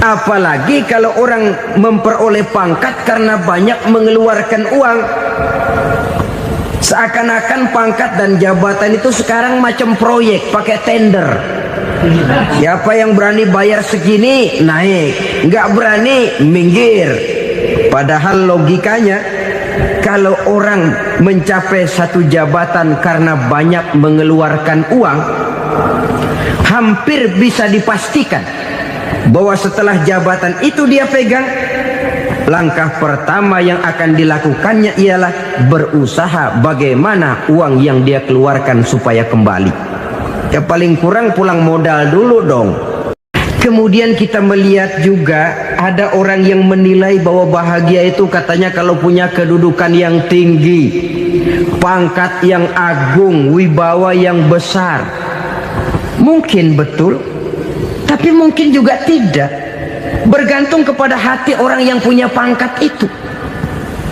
Apalagi kalau orang memperoleh pangkat karena banyak mengeluarkan uang. Seakan-akan pangkat dan jabatan itu sekarang macam proyek, pakai tender. Siapa yang berani bayar segini naik, nggak berani minggir. Padahal logikanya, kalau orang mencapai satu jabatan karena banyak mengeluarkan uang, hampir bisa dipastikan bahwa setelah jabatan itu dia pegang, langkah pertama yang akan dilakukannya ialah berusaha bagaimana uang yang dia keluarkan supaya kembali. Ya paling kurang pulang modal dulu dong. Kemudian kita melihat juga ada orang yang menilai bahwa bahagia itu katanya kalau punya kedudukan yang tinggi, pangkat yang agung, wibawa yang besar. Mungkin betul, tapi mungkin juga tidak. Bergantung kepada hati orang yang punya pangkat itu.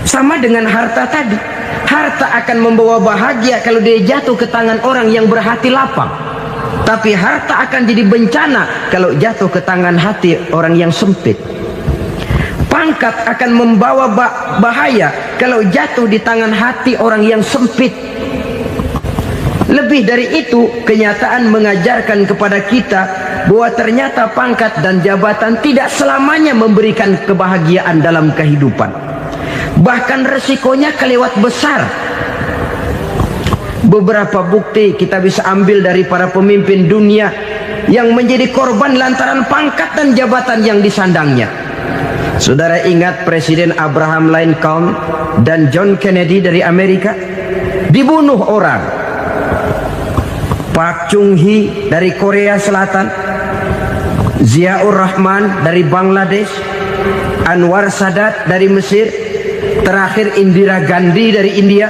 Sama dengan harta tadi. Harta akan membawa bahagia kalau dia jatuh ke tangan orang yang berhati lapang. Tapi harta akan jadi bencana kalau jatuh ke tangan hati orang yang sempit. Pangkat akan membawa bahaya kalau jatuh di tangan hati orang yang sempit. Lebih dari itu, kenyataan mengajarkan kepada kita bahwa ternyata pangkat dan jabatan tidak selamanya memberikan kebahagiaan dalam kehidupan. Bahkan resikonya kelewat besar. Beberapa bukti kita bisa ambil dari para pemimpin dunia yang menjadi korban lantaran pangkat dan jabatan yang disandangnya. Saudara ingat Presiden Abraham Lincoln dan John Kennedy dari Amerika? Dibunuh orang. Park Chung-hee dari Korea Selatan, Ziaur Rahman dari Bangladesh, Anwar Sadat dari Mesir, terakhir Indira Gandhi dari India,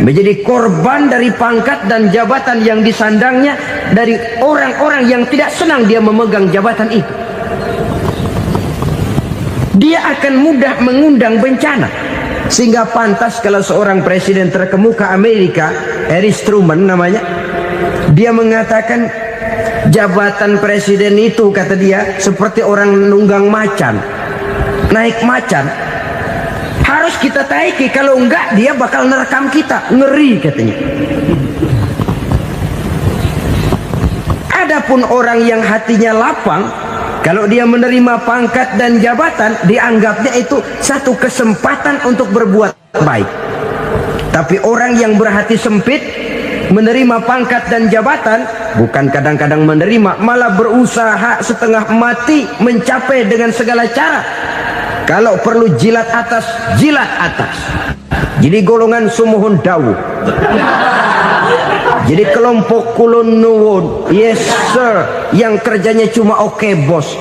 menjadi korban dari pangkat dan jabatan yang disandangnya dari orang-orang yang tidak senang dia memegang jabatan itu. Dia akan mudah mengundang bencana. Sehingga pantas kalau seorang presiden terkemuka Amerika, Harry Truman namanya, dia mengatakan jabatan presiden itu, kata dia, seperti orang nunggang macan, naik macan. Harus kita taiki, kalau enggak dia bakal nerekam kita, ngeri katanya. Adapun orang yang hatinya lapang, kalau dia menerima pangkat dan jabatan, dianggapnya itu satu kesempatan untuk berbuat baik. Tapi orang yang berhati sempit, menerima pangkat dan jabatan, bukan kadang-kadang menerima, malah berusaha setengah mati mencapai dengan segala cara. Kalau perlu jilat atas, jilat atas. Jadi golongan sumuhun dawu. Jadi kelompok kulon nuwun, yes sir, yang kerjanya cuma oke bos.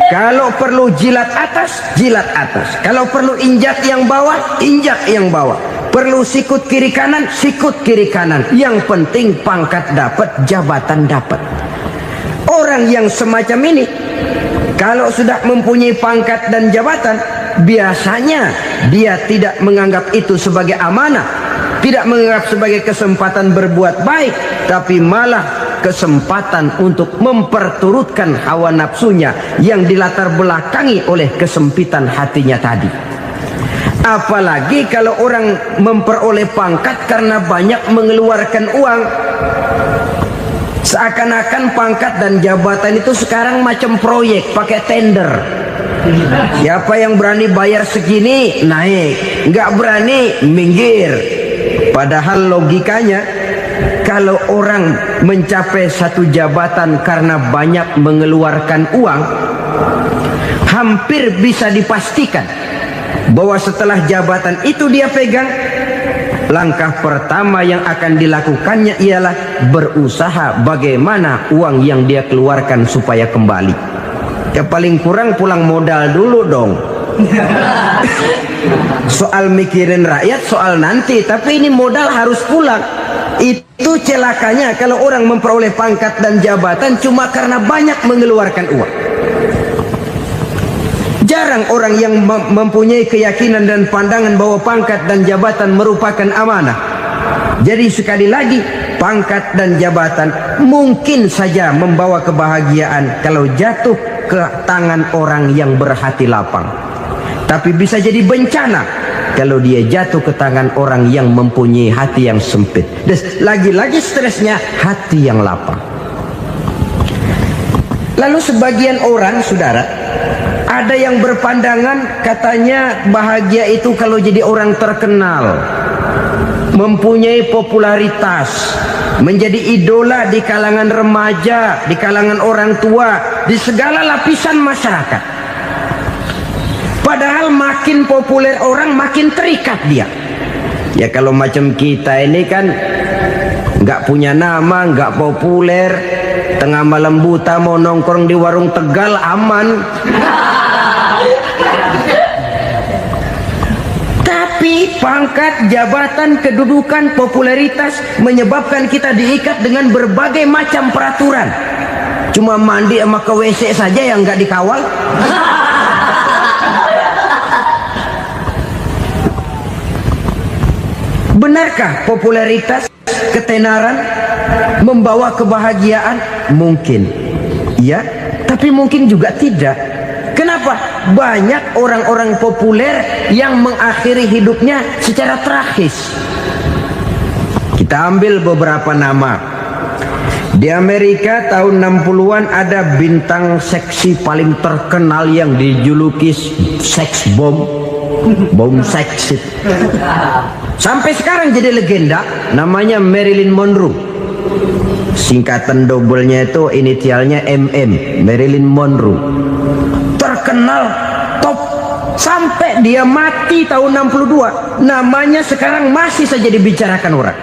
Kalau perlu jilat atas, jilat atas. Kalau perlu injak yang bawah, injak yang bawah. Perlu sikut kiri kanan, sikut kiri kanan. Yang penting pangkat dapat, jabatan dapat. Orang yang semacam ini, kalau sudah mempunyai pangkat dan jabatan, biasanya dia tidak menganggap itu sebagai amanah, tidak menganggap sebagai kesempatan berbuat baik, tapi malah kesempatan untuk memperturutkan hawa nafsunya yang dilatar belakangi oleh kesempitan hatinya tadi. Apalagi kalau orang memperoleh pangkat karena banyak mengeluarkan uang. Seakan-akan pangkat dan jabatan itu sekarang macam proyek, pakai tender. Siapa yang berani bayar segini naik, nggak berani minggir. Padahal logikanya, kalau orang mencapai satu jabatan karena banyak mengeluarkan uang, hampir bisa dipastikan bahwa setelah jabatan itu dia pegang, langkah pertama yang akan dilakukannya ialah berusaha bagaimana uang yang dia keluarkan supaya kembali. Ya paling kurang pulang modal dulu dong. Soal mikirin rakyat soal nanti, tapi ini modal harus pulang. Itu celakanya kalau orang memperoleh pangkat dan jabatan cuma karena banyak mengeluarkan uang. Jarang orang yang mempunyai keyakinan dan pandangan bahwa pangkat dan jabatan merupakan amanah. Jadi sekali lagi, pangkat dan jabatan mungkin saja membawa kebahagiaan kalau jatuh ke tangan orang yang berhati lapang. Tapi bisa jadi bencana kalau dia jatuh ke tangan orang yang mempunyai hati yang sempit. Dan lagi-lagi stresnya hati yang lapang. Lalu sebagian orang, saudara, ada yang berpandangan katanya bahagia itu kalau jadi orang terkenal, mempunyai popularitas, menjadi idola di kalangan remaja, di kalangan orang tua, di segala lapisan masyarakat. Padahal makin populer orang makin terikat dia. Ya kalau macam kita ini kan nggak punya nama, nggak populer, tengah malam buta mau nongkrong di warung Tegal aman. Tapi pangkat, jabatan, kedudukan, popularitas menyebabkan kita diikat dengan berbagai macam peraturan. Cuma mandi sama ke WC saja yang nggak dikawal. Benarkah popularitas, ketenaran membawa kebahagiaan? Mungkin iya, tapi mungkin juga tidak. Kenapa? Banyak orang-orang populer yang mengakhiri hidupnya secara tragis. Kita ambil beberapa nama. Di Amerika tahun 60-an ada bintang seksi paling terkenal yang dijuluki sex bomb, bom seks. Sampai sekarang jadi legenda, namanya Marilyn Monroe. Singkatan dobelnya itu inisialnya MM, Marilyn Monroe. Terkenal top sampai dia mati tahun 62, namanya sekarang masih saja dibicarakan orang.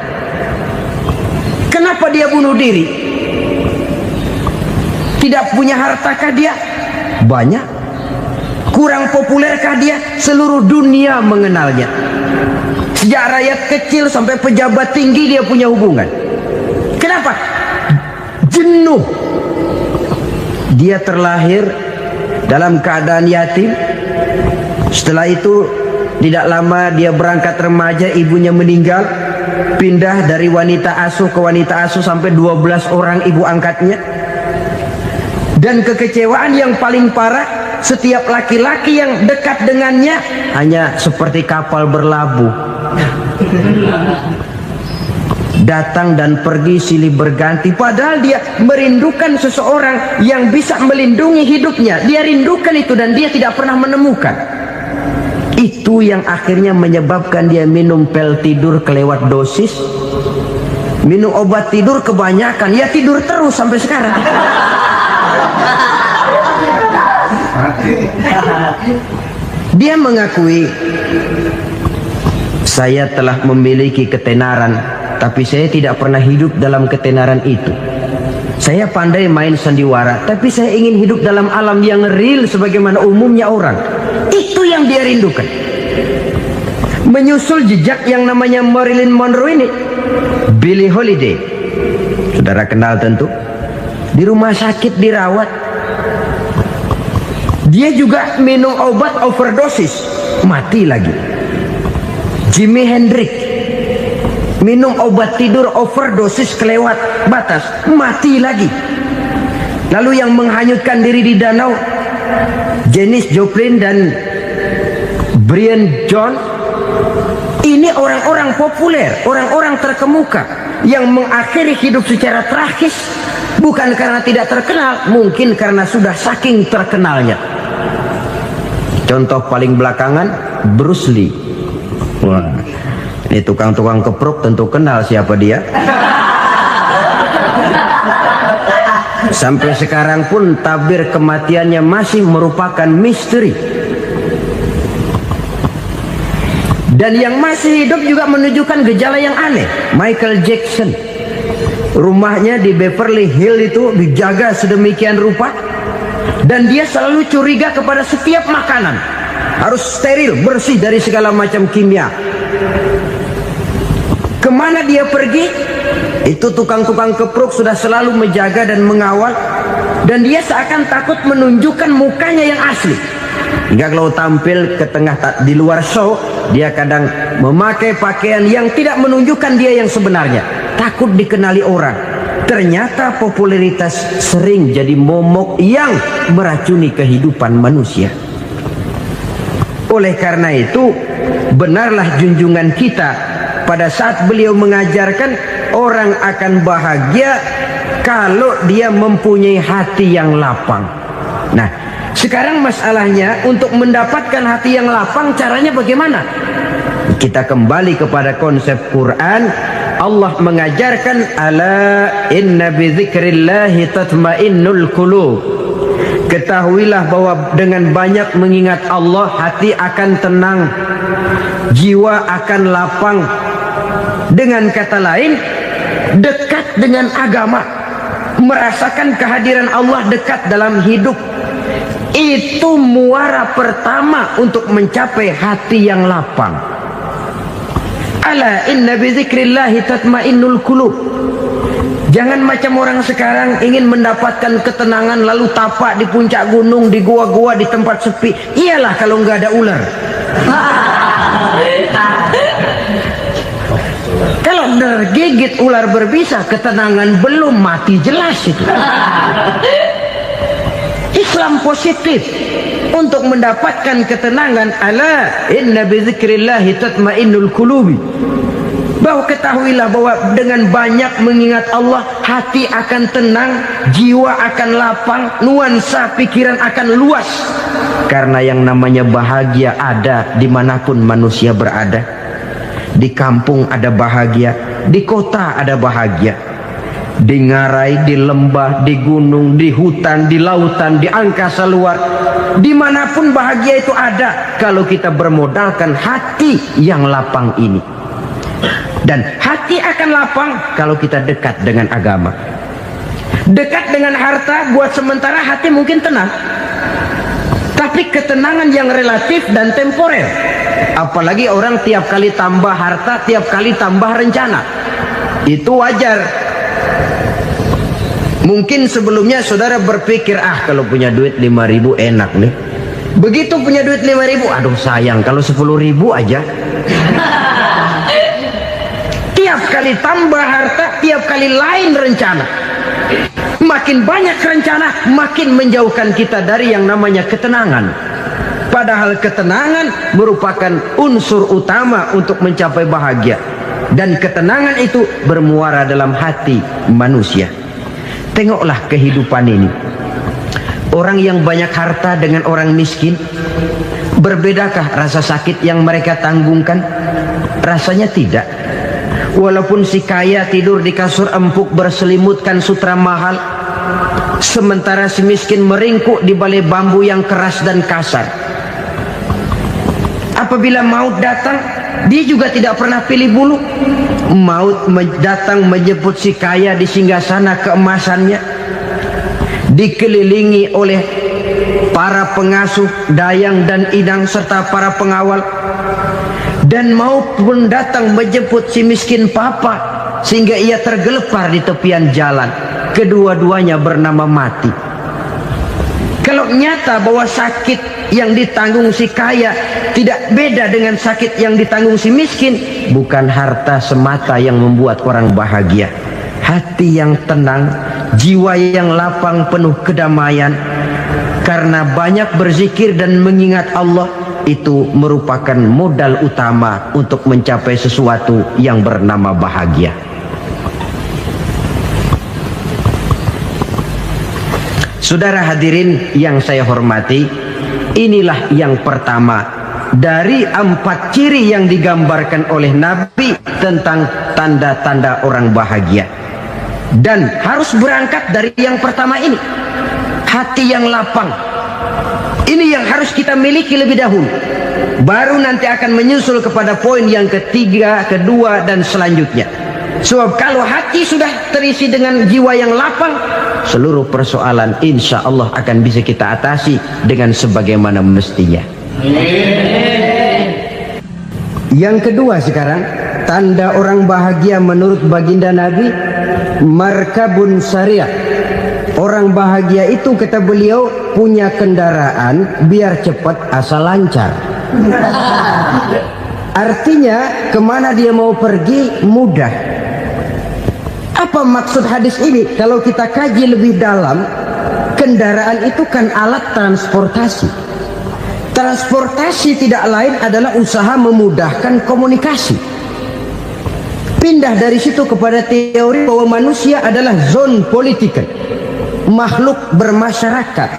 Kenapa dia bunuh diri? Tidak punya hartakah dia? Banyak. Kurang populerkah dia? Seluruh dunia mengenalnya. Sejak rakyat kecil sampai pejabat tinggi dia punya hubungan. Kenapa? Jenuh. Dia terlahir dalam keadaan yatim. Setelah itu tidak lama dia berangkat remaja, ibunya meninggal. Pindah dari wanita asuh ke wanita asuh sampai 12 orang ibu angkatnya. Dan kekecewaan yang paling parah, setiap laki-laki yang dekat dengannya hanya seperti kapal berlabuh. Datang dan pergi silih berganti, padahal dia merindukan seseorang yang bisa melindungi hidupnya. Dia rindukan itu dan dia tidak pernah menemukan. Itu yang akhirnya menyebabkan dia minum pil tidur kelewat dosis, minum obat tidur kebanyakan, ya tidur terus sampai sekarang. Dia mengakui, saya telah memiliki ketenaran, tapi saya tidak pernah hidup dalam ketenaran itu. Saya pandai main sandiwara, tapi saya ingin hidup dalam alam yang real sebagaimana umumnya orang. Itu yang dia rindukan. Menyusul jejak yang namanya Marilyn Monroe ini, Billie Holiday, saudara kenal tentu, di rumah sakit dirawat. Dia juga minum obat overdosis, mati lagi. Jimi Hendrix minum obat tidur overdosis kelewat batas, mati lagi. Lalu yang menghanyutkan diri di danau, Janis Joplin dan Brian Jones. Ini orang-orang populer, orang-orang terkemuka yang mengakhiri hidup secara tragis, bukan karena tidak terkenal, mungkin karena sudah saking terkenalnya. Contoh paling belakangan, Bruce Lee. Wah, ini tukang-tukang keprok tentu kenal siapa dia. Sampai sekarang pun tabir kematiannya masih merupakan misteri. Dan yang masih hidup juga menunjukkan gejala yang aneh. Michael Jackson, rumahnya di Beverly Hills itu dijaga sedemikian rupa, dan dia selalu curiga kepada setiap makanan. Harus steril, bersih dari segala macam kimia. Kemana dia pergi, itu tukang-tukang keprok sudah selalu menjaga dan mengawal, dan dia seakan takut menunjukkan mukanya yang asli. Hingga kalau tampil ke tengah di luar show, dia kadang memakai pakaian yang tidak menunjukkan dia yang sebenarnya. takut dikenali orang. Ternyata popularitas sering jadi momok yang meracuni kehidupan manusia. Oleh karena itu, benarlah junjungan kita pada saat beliau mengajarkan orang akan bahagia kalau dia mempunyai hati yang lapang. Nah, sekarang masalahnya untuk mendapatkan hati yang lapang caranya bagaimana? Kita kembali kepada konsep Quran. Allah mengajarkan, ala inna bidzikrillahi tatmainnul qulub. Ketahuilah bahwa dengan banyak mengingat Allah, hati akan tenang, jiwa akan lapang. Dengan kata lain, dekat dengan agama, merasakan kehadiran Allah dekat dalam hidup. Itu muara pertama untuk mencapai hati yang lapang. Ala inna bizikrillahi tatmainnul qulub. Jangan macam orang sekarang ingin mendapatkan ketenangan lalu tapak di puncak gunung, di gua-gua, di tempat sepi. Iyalah kalau nggak ada ular. Kalau tergigit ular berbisa, ketenangan belum, mati jelas itu. Islam positif untuk mendapatkan ketenangan. Ala inna bizikrillahi tatmainnul qulubi. Bahwa ketahuilah bahwa dengan banyak mengingat Allah, hati akan tenang, jiwa akan lapang, nuansa pikiran akan luas. Karena yang namanya bahagia ada dimanapun manusia berada. Di kampung ada bahagia, di kota ada bahagia, di ngarai, di lembah, di gunung, di hutan, di lautan, di angkasa luar, dimanapun bahagia itu ada kalau kita bermodalkan hati yang lapang ini. Dan hati akan lapang kalau kita dekat dengan agama. Dekat dengan harta buat sementara hati mungkin tenang, tapi ketenangan yang relatif dan temporer. Apalagi orang tiap kali tambah harta, tiap kali tambah rencana. Itu wajar. Mungkin sebelumnya saudara berpikir, kalau punya duit 5.000 enak nih. Begitu punya duit 5.000, aduh sayang kalau 10.000 aja. Tiap kali tambah harta, tiap kali lain rencana. Makin banyak rencana, makin menjauhkan kita dari yang namanya ketenangan. Padahal ketenangan merupakan unsur utama untuk mencapai bahagia. Dan ketenangan itu bermuara dalam hati manusia. Tengoklah kehidupan ini. Orang yang banyak harta dengan orang miskin, berbedakah rasa sakit yang mereka tanggungkan? Rasanya tidak. Walaupun si kaya tidur di kasur empuk berselimutkan sutra mahal, sementara si miskin meringkuk di balai bambu yang keras dan kasar. Apabila maut datang, dia juga tidak pernah pilih bulu. Maut datang menjemput si kaya di singgasana keemasannya, dikelilingi oleh para pengasuh, dayang dan idang serta para pengawal. Dan maut pun datang menjemput si miskin papa sehingga ia tergelepar di tepian jalan. Kedua-duanya bernama mati. Kalau nyata bahwa sakit yang ditanggung si kaya tidak beda dengan sakit yang ditanggung si miskin, bukan harta semata yang membuat orang bahagia. Hati yang tenang, jiwa yang lapang penuh kedamaian karena banyak berzikir dan mengingat Allah, itu merupakan modal utama untuk mencapai sesuatu yang bernama bahagia. Saudara hadirin yang saya hormati, inilah yang pertama dari 4 ciri yang digambarkan oleh Nabi tentang tanda-tanda orang bahagia. Dan harus berangkat dari yang pertama ini, hati yang lapang. Ini yang harus kita miliki lebih dahulu. Baru nanti akan menyusul kepada poin yang ketiga, kedua, dan selanjutnya. Sebab kalau hati sudah terisi dengan jiwa yang lapang, seluruh persoalan insya Allah akan bisa kita atasi dengan sebagaimana mestinya. Yang kedua sekarang, tanda orang bahagia menurut baginda Nabi, markabun syariah. Orang bahagia itu, kata beliau, punya kendaraan biar cepat asal lancar. Artinya kemana dia mau pergi mudah. Apa maksud hadis ini? Kalau kita kaji lebih dalam, kendaraan itu kan alat transportasi. Transportasi tidak lain adalah usaha memudahkan komunikasi. Pindah dari situ kepada teori bahwa manusia adalah zon political, makhluk bermasyarakat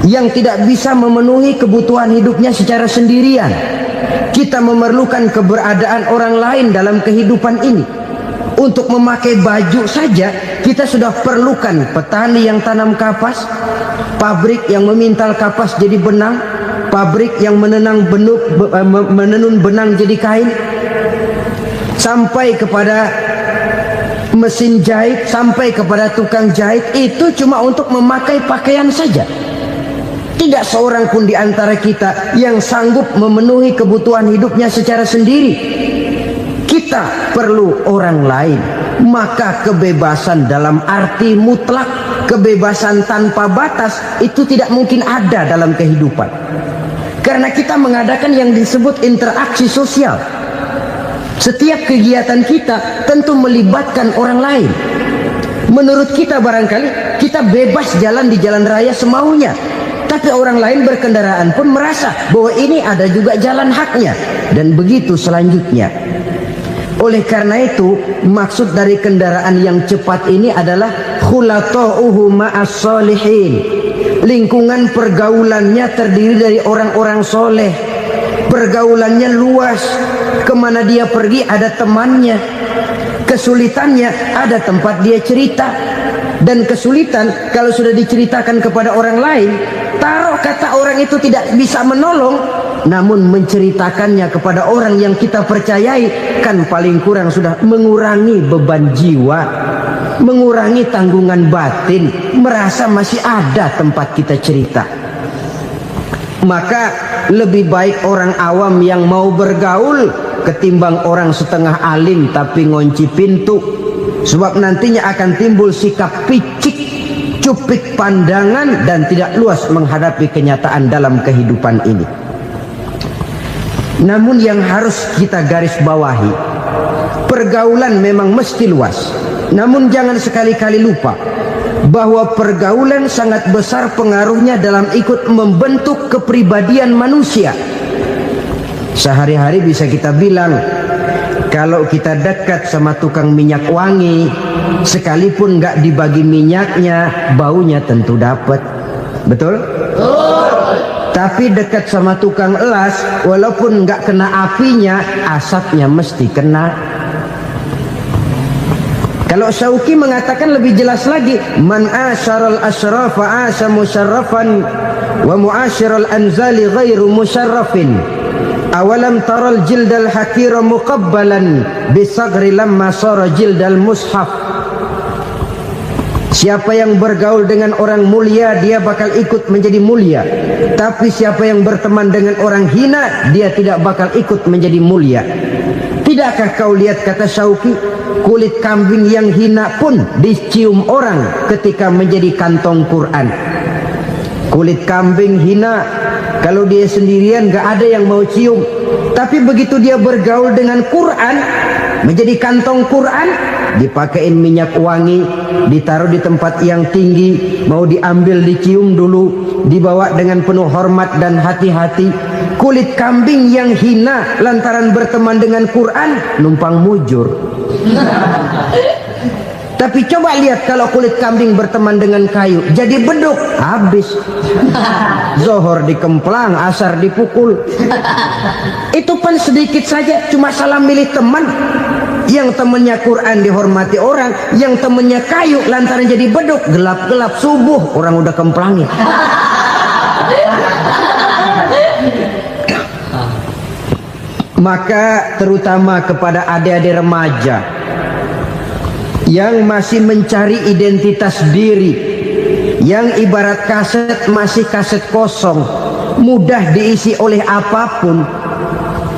yang tidak bisa memenuhi kebutuhan hidupnya secara sendirian. Kita memerlukan keberadaan orang lain dalam kehidupan ini. Untuk memakai baju saja kita sudah perlukan petani yang tanam kapas, pabrik yang memintal kapas jadi benang, pabrik yang menenun benang jadi kain, sampai kepada mesin jahit, sampai kepada tukang jahit. Itu cuma untuk memakai pakaian saja. Tidak seorang pun di antara kita yang sanggup memenuhi kebutuhan hidupnya secara sendiri. Kita perlu orang lain. Maka kebebasan dalam arti mutlak, kebebasan tanpa batas, itu tidak mungkin ada dalam kehidupan. Karena kita mengadakan yang disebut interaksi sosial. Setiap kegiatan kita tentu melibatkan orang lain. Menurut kita barangkali kita bebas jalan di jalan raya semaunya, tapi orang lain berkendaraan pun merasa bahwa ini ada juga jalan haknya, dan begitu selanjutnya. Oleh karena itu, maksud dari kendaraan yang cepat ini adalah khulata'uhu ma'as solihin. Lingkungan pergaulannya terdiri dari orang-orang soleh. Pergaulannya luas. Kemana dia pergi ada temannya. Kesulitannya ada tempat dia cerita. Dan kesulitan kalau sudah diceritakan kepada orang lain, taruh kata orang itu tidak bisa menolong, namun menceritakannya kepada orang yang kita percayai, kan paling kurang sudah mengurangi beban jiwa, mengurangi tanggungan batin, merasa masih ada tempat kita cerita. Maka lebih baik orang awam yang mau bergaul ketimbang orang setengah alim tapi ngunci pintu. Sebab nantinya akan timbul sikap picik, cupik pandangan, dan tidak luas menghadapi kenyataan dalam kehidupan ini. Namun yang harus kita garis bawahi, pergaulan memang mesti luas. Namun jangan sekali-kali lupa bahwa pergaulan sangat besar pengaruhnya dalam ikut membentuk kepribadian manusia. Sehari-hari bisa kita bilang, kalau kita dekat sama tukang minyak wangi, sekalipun nggak dibagi minyaknya, baunya tentu dapat. Betul? Tapi dekat sama tukang elas, walaupun nggak kena apinya, asapnya mesti kena. Kalau Syauqi mengatakan lebih jelas lagi, man asyaral asyrafa asa musyarrafan wa muasyiral anzali ghairu musyarrafin. Awalam taral jildal hakira muqabbalan bisagri lamma sara jildal mushaf. Siapa yang bergaul dengan orang mulia, dia bakal ikut menjadi mulia. Tapi siapa yang berteman dengan orang hina, dia tidak bakal ikut menjadi mulia. Tidakkah kau lihat, kata Syauqi, kulit kambing yang hina pun dicium orang ketika menjadi kantong Quran. Kulit kambing hina, kalau dia sendirian gak ada yang mau cium. Tapi begitu dia bergaul dengan Quran, menjadi kantong Quran, dipakein minyak wangi, ditaruh di tempat yang tinggi, mau diambil dicium dulu, dibawa dengan penuh hormat dan hati-hati. Kulit kambing yang hina lantaran berteman dengan Quran, numpang mujur. Tapi coba lihat kalau kulit kambing berteman dengan kayu, jadi beduk, habis. Zohor dikemplang, asar dipukul. Itu pun sedikit saja, cuma salah milih teman. Yang temannya Quran dihormati orang, yang temannya kayu lantaran jadi beduk, gelap-gelap subuh orang udah kemplangin. Maka terutama kepada adik-adik remaja yang masih mencari identitas diri, yang ibarat kaset masih kaset kosong, mudah diisi oleh apapun,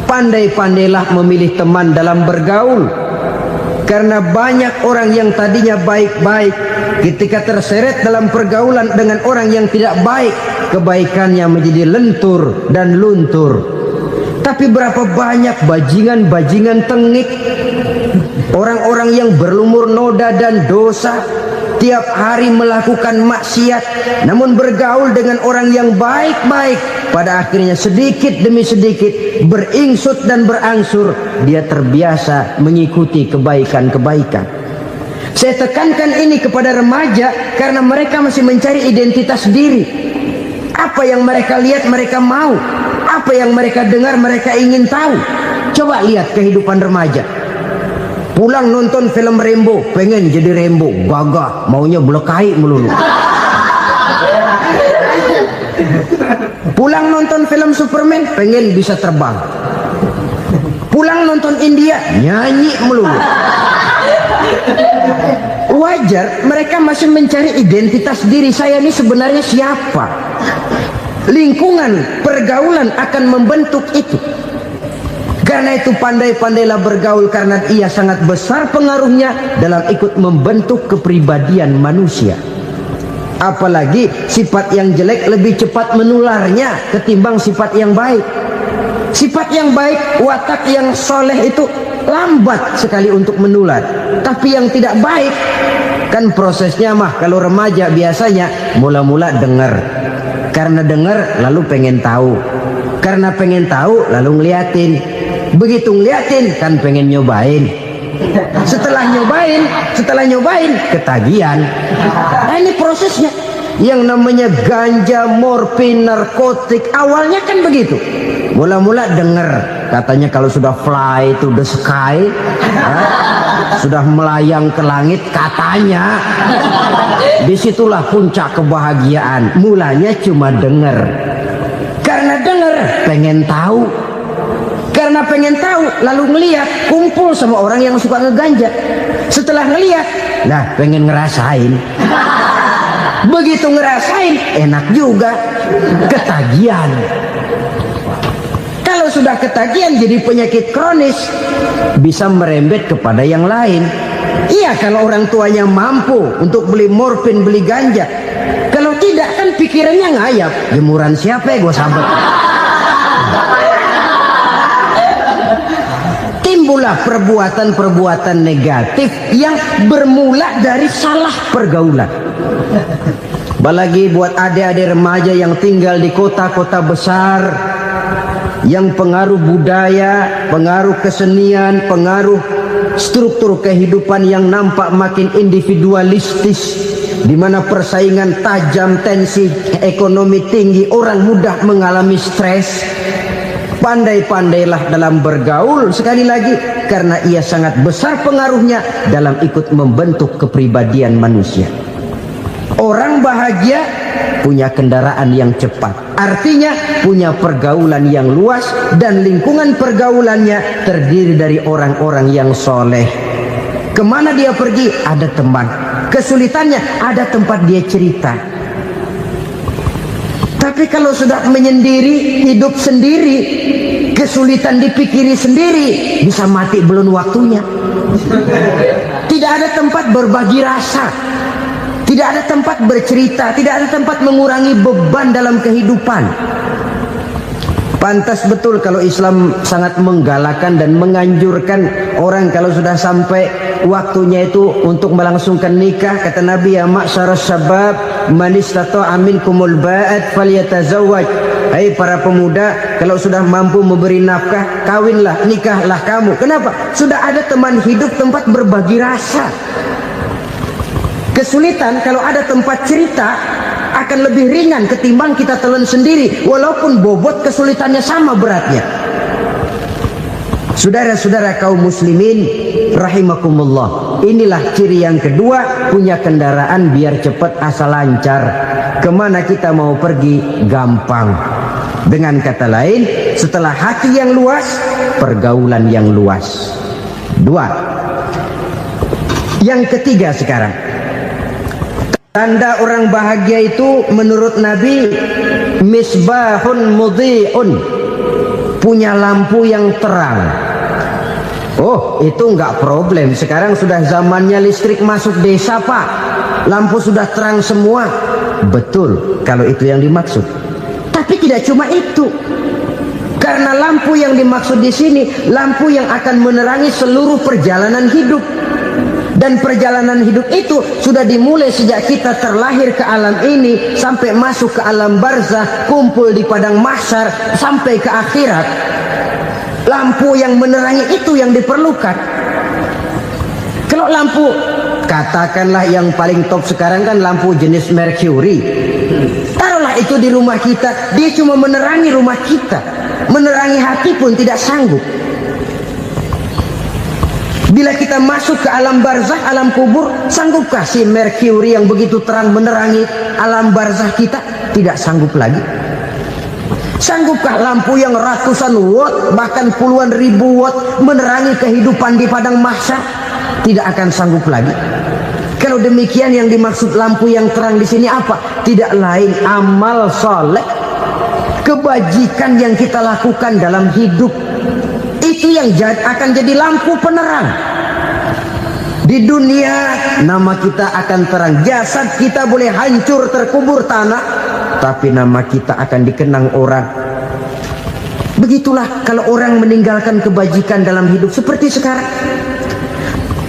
pandai-pandailah memilih teman dalam bergaul. Karena banyak orang yang tadinya baik-baik, ketika terseret dalam pergaulan dengan orang yang tidak baik, kebaikannya menjadi lentur dan luntur. Tapi berapa banyak bajingan-bajingan tengik, Orang-orang yang berlumur noda dan dosa, tiap hari melakukan maksiat, namun bergaul dengan orang yang baik-baik, pada akhirnya sedikit demi sedikit beringsut dan berangsur dia terbiasa mengikuti kebaikan-kebaikan. Saya tekankan ini kepada remaja karena mereka masih mencari identitas diri. Apa yang mereka lihat mereka mau, apa yang mereka dengar mereka ingin tahu. Coba lihat kehidupan remaja. Pulang nonton film Rambo, pengen jadi Rambo, gagah, maunya belekai melulu. Pulang nonton film Superman, pengen bisa terbang. Pulang nonton India, nyanyi melulu. Wajar, mereka masih mencari identitas diri. Saya ini sebenarnya siapa? Lingkungan, pergaulan akan membentuk itu. Karena itu pandai-pandailah bergaul, karena ia sangat besar pengaruhnya dalam ikut membentuk kepribadian manusia. Apalagi sifat yang jelek lebih cepat menularnya ketimbang sifat yang baik. Sifat yang baik, watak yang soleh itu lambat sekali untuk menular. Tapi yang tidak baik, kan prosesnya mah kalau remaja biasanya mula-mula dengar. Karena dengar lalu pengen tahu. Karena pengen tahu lalu ngeliatin. Begitu ngeliatin kan pengen nyobain. Setelah nyobain ketagihan. Nah, ini prosesnya. Yang namanya ganja, morfin, narkotik awalnya kan begitu. Mula-mula denger katanya kalau sudah fly to the sky, sudah melayang ke langit katanya, disitulah puncak kebahagiaan. Mulanya cuma denger. Karena denger pengen tahu. Karena pengen tahu lalu ngeliat, kumpul sama orang yang suka ngeganja. Setelah ngeliat, nah pengen ngerasain. Begitu ngerasain enak juga, ketagihan. Kalau sudah ketagihan jadi penyakit kronis, bisa merembet kepada yang lain. Iya, kalau orang tuanya mampu untuk beli morfin, beli ganja. Kalau tidak kan pikirannya ngayap, jemuran siapa ya gue sabet. Timbullah perbuatan-perbuatan negatif yang bermula dari salah pergaulan. Apalagi buat adik-adik remaja yang tinggal di kota-kota besar, yang pengaruh budaya, pengaruh kesenian, pengaruh struktur kehidupan yang nampak makin individualistis, di mana persaingan tajam, tensi ekonomi tinggi, orang mudah mengalami stres. Pandai-pandailah dalam bergaul, sekali lagi, karena ia sangat besar pengaruhnya dalam ikut membentuk kepribadian manusia. Orang bahagia punya kendaraan yang cepat, artinya punya pergaulan yang luas, dan lingkungan pergaulannya terdiri dari orang-orang yang soleh. Kemana dia pergi ada teman, kesulitannya ada tempat dia cerita. Tapi kalau sudah menyendiri, hidup sendiri, kesulitan dipikiri sendiri, bisa mati belum waktunya. Tidak ada tempat berbagi rasa, tidak ada tempat bercerita, tidak ada tempat mengurangi beban dalam kehidupan. Pantas betul kalau Islam sangat menggalakkan dan menganjurkan orang kalau sudah sampai waktunya itu untuk melangsungkan nikah. Kata Nabi, ya ma'syaras syabab man istata'a minkumul ba'at falyatazawwaj. Hai para pemuda, kalau sudah mampu memberi nafkah, kawinlah, nikahlah kamu. Kenapa? Sudah ada teman hidup, tempat berbagi rasa. Kesulitan kalau ada tempat cerita akan lebih ringan ketimbang kita telan sendiri, walaupun bobot kesulitannya sama beratnya. Saudara-saudara kaum muslimin rahimakumullah, inilah ciri yang kedua, punya kendaraan biar cepat asal lancar. Kemana kita mau pergi gampang. Dengan kata lain, setelah hati yang luas, pergaulan yang luas. Dua. Yang ketiga sekarang, tanda orang bahagia itu menurut Nabi, misbahun mudhi'un, punya lampu yang terang. Oh, itu enggak problem. Sekarang sudah zamannya listrik masuk desa, Pak. Lampu sudah terang semua. Betul, kalau itu yang dimaksud. Tapi tidak cuma itu. Karena lampu yang dimaksud di sini lampu yang akan menerangi seluruh perjalanan hidup. Dan perjalanan hidup itu sudah dimulai sejak kita terlahir ke alam ini sampai masuk ke alam barzah, kumpul di padang mahsyar sampai ke akhirat. Lampu yang menerangi itu yang diperlukan. Kalau lampu, katakanlah yang paling top sekarang kan lampu jenis Mercury. Taruhlah itu di rumah kita, dia cuma menerangi rumah kita, menerangi hati pun tidak sanggup. Bila kita masuk ke alam barzah, alam kubur, sanggupkah si Mercury yang begitu terang menerangi alam barzah kita? Tidak sanggup lagi. Sanggupkah lampu yang ratusan watt, bahkan puluhan ribu watt menerangi kehidupan di padang mahsyar? Tidak akan sanggup lagi. Kalau demikian yang dimaksud lampu yang terang di sini apa? Tidak lain amal soleh, kebajikan yang kita lakukan dalam hidup. Itu yang akan jadi lampu penerang. Di dunia nama kita akan terang. Jasad kita boleh hancur terkubur tanah, tapi nama kita akan dikenang orang. Begitulah kalau orang meninggalkan kebajikan dalam hidup seperti sekarang.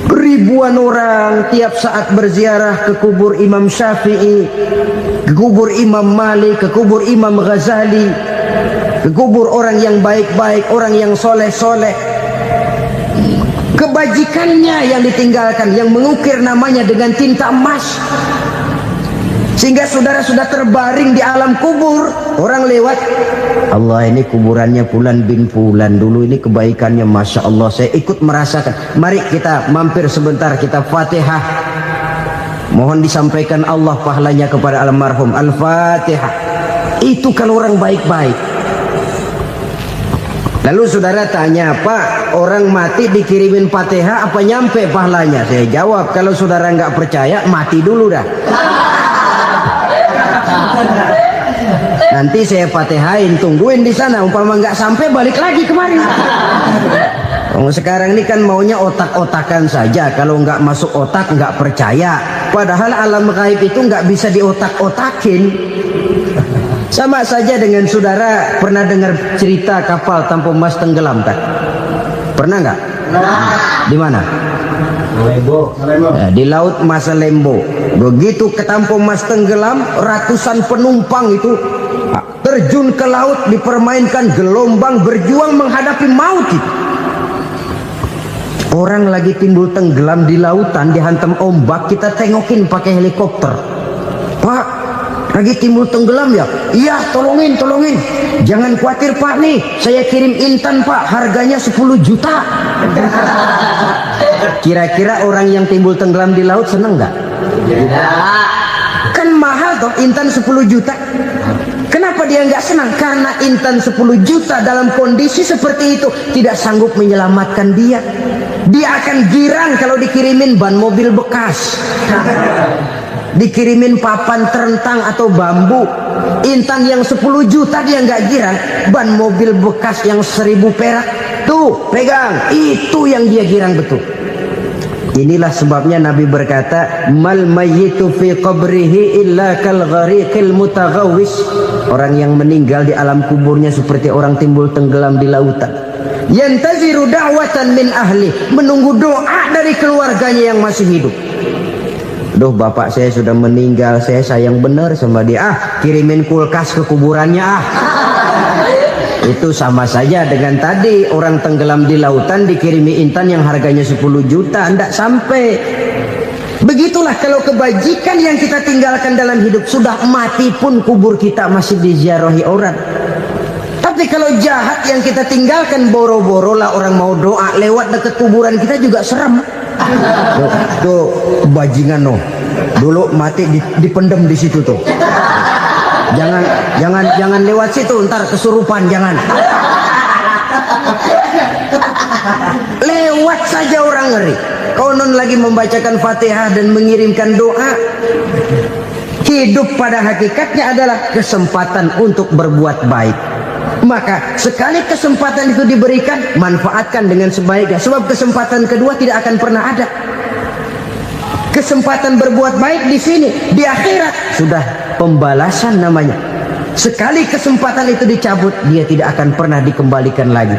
Ribuan orang tiap saat berziarah ke kubur Imam Syafi'i, ke kubur Imam Malik, ke kubur Imam Ghazali, ke kubur orang yang baik-baik, orang yang soleh-soleh. Kebajikannya yang ditinggalkan, yang mengukir namanya dengan tinta emas. Sehingga saudara sudah terbaring di alam kubur, orang lewat, Allah ini kuburannya Fulan bin Fulan, dulu ini kebaikannya Masya Allah, saya ikut merasakan. Mari kita mampir sebentar, kita Fatihah. Mohon disampaikan Allah pahalanya kepada almarhum. Al-Fatihah. Itu kalau orang baik-baik. Lalu saudara tanya, Pak, orang mati dikirimin Fatihah apa nyampe pahalanya? Saya jawab, kalau saudara nggak percaya, mati dulu dah. Nanti saya Fatihain, tungguin di sana. Umpama nggak sampai, balik lagi kemari. Sekarang ini kan maunya otak-otakan saja. Kalau nggak masuk otak, nggak percaya. Padahal alam gaib itu nggak bisa diotak-otakin. Sama saja dengan saudara pernah dengar cerita kapal tanpa emas tenggelam kan? Pernah nggak? Di mana? Ya, di laut Masalembo. Begitu ketampo emas tenggelam, ratusan penumpang itu terjun ke laut, dipermainkan gelombang, berjuang menghadapi maut itu. Orang lagi timbul tenggelam di lautan, dihantam ombak, kita tengokin pakai helikopter. Pak, lagi timbul tenggelam ya? Iya, tolongin. Jangan khawatir Pak, nih saya kirim intan Pak, harganya 10 juta. Kira-kira orang yang timbul tenggelam di laut seneng nggak? Kan mahal toh intan 10 juta. Kenapa dia nggak senang? Karena intan 10 juta dalam kondisi seperti itu tidak sanggup menyelamatkan dia. Dia akan girang kalau dikirimin ban mobil bekas, dikirimin papan terentang atau bambu. Intan yang 10 juta dia nggak girang, ban mobil bekas yang 1000 perak tuh pegang, itu yang dia girang betul. Inilah sebabnya Nabi berkata, mal mayyitu fi qabrihi illa kal ghariqil mutaghawwis. Orang yang meninggal di alam kuburnya seperti orang timbul tenggelam di lautan. Yantaziru da'watan min ahli, menunggu doa dari keluarganya yang masih hidup. Duh, bapak saya sudah meninggal, saya sayang benar sama dia. Kirimin kulkas ke kuburannya Itu sama saja dengan tadi orang tenggelam di lautan dikirimi intan yang harganya 10 juta, tidak sampai. Begitulah kalau kebajikan yang kita tinggalkan dalam hidup, sudah mati pun kubur kita masih diziarahi orang. Tapi kalau jahat yang kita tinggalkan, boro-boro lah orang mau doa lewat dekat kuburan kita juga serem. Tuh bajingan no, dulu mati dipendem di situ tuh. Jangan lewat situ, ntar kesurupan, jangan. Lewat saja orang ngeri. Konon lagi membacakan Fatihah dan mengirimkan doa. Hidup pada hakikatnya adalah kesempatan untuk berbuat baik. Maka sekali kesempatan itu diberikan, manfaatkan dengan sebaiknya. Sebab kesempatan kedua tidak akan pernah ada. Kesempatan berbuat baik di sini, di akhirat sudah pembalasan namanya. Sekali kesempatan itu dicabut, dia tidak akan pernah dikembalikan lagi.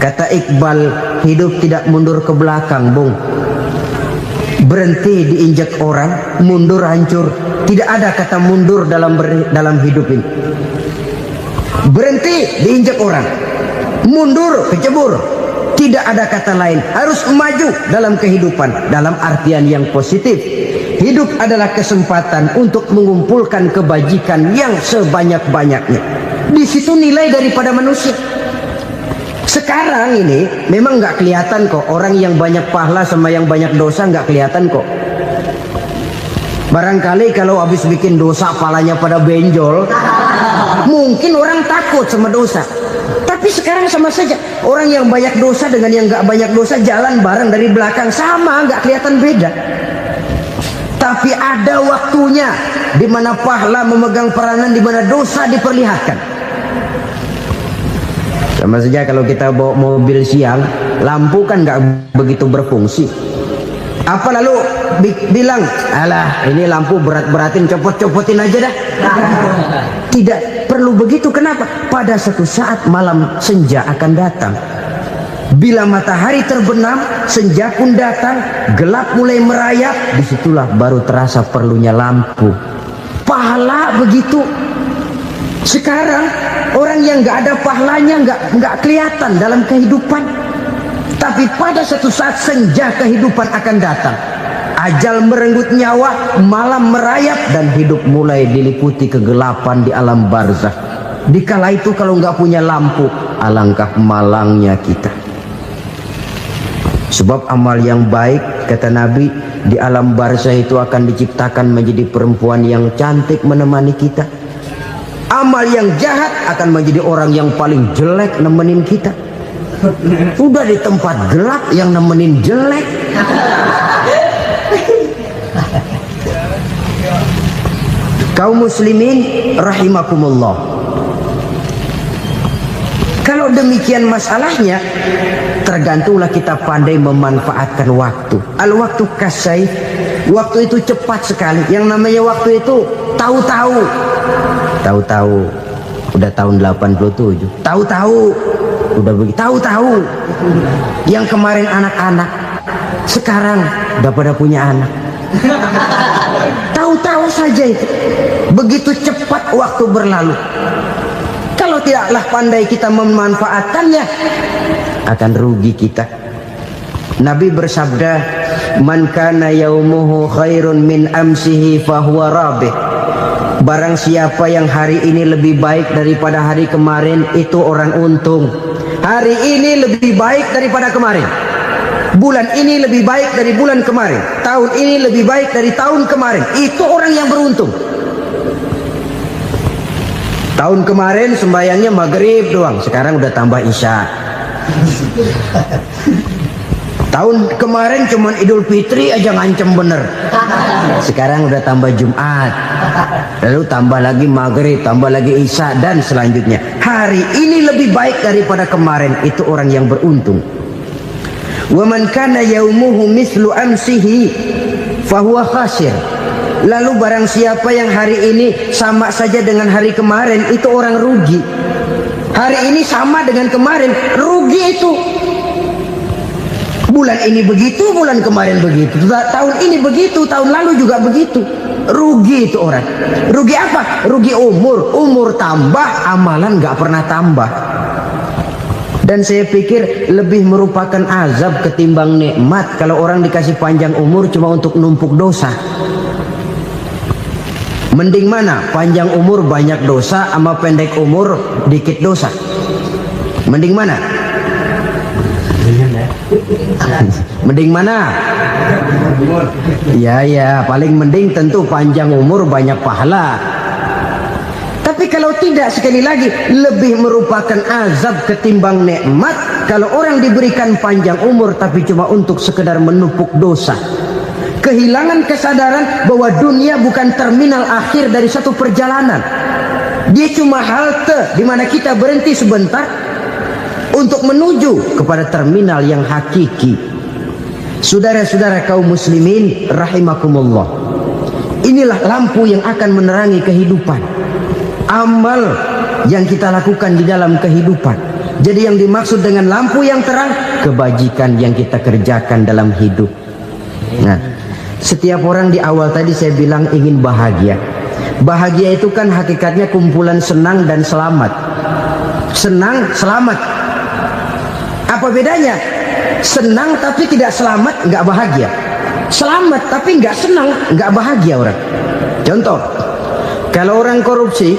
Kata Iqbal, hidup tidak mundur ke belakang, Bung. Berhenti diinjak orang, mundur hancur. Tidak ada kata mundur dalam hidup ini. Berhenti diinjak orang, mundur kecebur. Tidak ada kata lain. Harus maju dalam kehidupan, dalam artian yang positif. Hidup adalah kesempatan untuk mengumpulkan kebajikan yang sebanyak-banyaknya. Di situ nilai daripada manusia. Sekarang ini memang nggak kelihatan kok, orang yang banyak pahala sama yang banyak dosa nggak kelihatan kok. Barangkali kalau habis bikin dosa palanya pada benjol, mungkin orang takut sama dosa. Tapi sekarang sama saja, orang yang banyak dosa dengan yang nggak banyak dosa jalan bareng dari belakang, sama, nggak kelihatan beda. Tapi ada waktunya di mana pahala memegang peranan, di mana dosa diperlihatkan. Sama saja kalau kita bawa mobil siang, lampu kan nggak begitu berfungsi. Apa lalu bilang, alah ini lampu berat-beratin, copot-copotin aja dah. Tidak perlu begitu. Kenapa? Pada suatu saat malam senja akan datang. Bila matahari terbenam, senja pun datang, gelap mulai merayap, disitulah baru terasa perlunya lampu. Pahala begitu. Sekarang orang yang nggak ada pahalanya nggak kelihatan dalam kehidupan. Tapi pada suatu saat senja kehidupan akan datang. Ajal merenggut nyawa, malam merayap, dan hidup mulai diliputi kegelapan di alam barzakh. Dikala itu kalau nggak punya lampu, alangkah malangnya kita. Sebab amal yang baik, kata Nabi, di alam barzakh itu akan diciptakan menjadi perempuan yang cantik menemani kita. Amal yang jahat akan menjadi orang yang paling jelek nemenin kita. Udah di tempat gelap yang nemenin jelek. Kaum muslimin rahimakumullah. Kalau demikian masalahnya, tergantunglah kita pandai memanfaatkan waktu. Al-waktu kasayf, waktu itu cepat sekali. Yang namanya waktu itu tahu-tahu. Tahu-tahu udah tahun 87. Tahu-tahu udah begitu. Tahu-tahu yang kemarin anak-anak, sekarang udah pada punya anak. Tahu-tahu saja itu. Begitu cepat waktu berlalu. Kalau tidaklah pandai kita memanfaatkannya, akan rugi kita. Nabi bersabda, "Man kana yaumuhu khairun min amsihi fahuwa rabih." Barang siapa yang hari ini lebih baik daripada hari kemarin, itu orang untung. Hari ini lebih baik daripada kemarin. Bulan ini lebih baik dari bulan kemarin. Tahun ini lebih baik dari tahun kemarin. Itu orang yang beruntung. Tahun kemarin sembayangnya maghrib doang, sekarang udah tambah isya. Tahun kemarin cuman Idul Fitri aja ngancem bener, sekarang udah tambah Jumat, lalu tambah lagi maghrib, tambah lagi isya, dan selanjutnya. Hari ini lebih baik daripada kemarin, itu orang yang beruntung. Wa man kana yaumuhu mislu amsihi fahuwa khasir. Lalu barang siapa yang hari ini sama saja dengan hari kemarin, itu orang rugi. Hari ini sama dengan kemarin, rugi itu. Bulan ini begitu, bulan kemarin begitu, tahun ini begitu, tahun lalu juga begitu. Rugi itu orang. Rugi apa? Rugi umur. Umur tambah, amalan gak pernah tambah. Dan saya pikir lebih merupakan azab ketimbang nikmat kalau orang dikasih panjang umur cuma untuk numpuk dosa. Mending mana? Panjang umur banyak dosa sama pendek umur dikit dosa? Mending mana? Mending mana? Ya, paling mending tentu panjang umur banyak pahala. Tapi kalau tidak, sekali lagi, lebih merupakan azab ketimbang nikmat kalau orang diberikan panjang umur tapi cuma untuk sekedar menumpuk dosa. Kehilangan kesadaran bahwa dunia bukan terminal akhir dari satu perjalanan. Dia cuma halte di mana kita berhenti sebentar untuk menuju kepada terminal yang hakiki. Saudara-saudara kaum muslimin rahimakumullah. Inilah lampu yang akan menerangi kehidupan. amal yang kita lakukan di dalam kehidupan. Jadi yang dimaksud dengan lampu yang terang, kebajikan yang kita kerjakan dalam hidup. Nah, setiap orang di awal tadi saya bilang ingin bahagia. Bahagia itu kan hakikatnya kumpulan senang dan selamat. Senang, selamat. Apa bedanya? Senang tapi tidak selamat, nggak bahagia. Selamat tapi nggak senang, nggak bahagia orang. Contoh, kalau orang korupsi,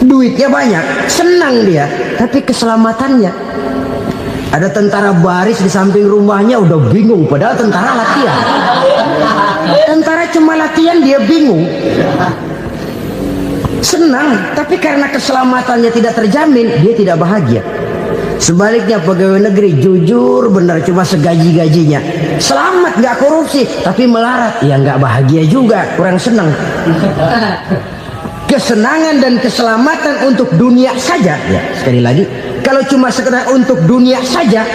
duitnya banyak, senang dia, tapi keselamatannya. Ada tentara baris di samping rumahnya udah bingung, padahal tentara latihan. Tentara cuma latihan, dia bingung. Senang, tapi karena keselamatannya tidak terjamin, dia tidak bahagia. Sebaliknya pegawai negeri jujur benar, cuma segaji-gajinya, selamat nggak korupsi, tapi melarat, ya nggak bahagia juga, kurang senang. Kesenangan dan keselamatan untuk dunia saja, ya sekali lagi, kalau cuma sekedar untuk dunia saja,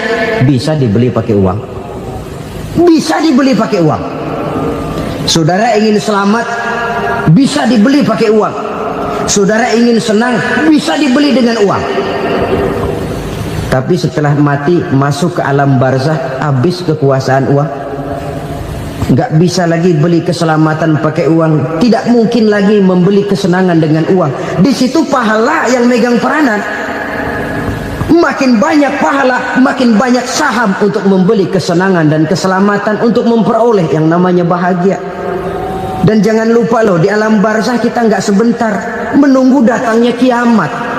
bisa dibeli pakai uang. Bisa dibeli pakai uang. Saudara ingin selamat, bisa dibeli pakai uang. Saudara ingin senang, bisa dibeli dengan uang. Tapi setelah mati, masuk ke alam barzah, habis kekuasaan uang. Nggak bisa lagi beli keselamatan pakai uang. Tidak mungkin lagi membeli kesenangan dengan uang. Di situ pahala yang megang peranan. Makin banyak pahala, makin banyak saham untuk membeli kesenangan dan keselamatan, untuk memperoleh yang namanya bahagia. Dan jangan lupa loh, di alam barzah kita nggak sebentar, menunggu datangnya kiamat.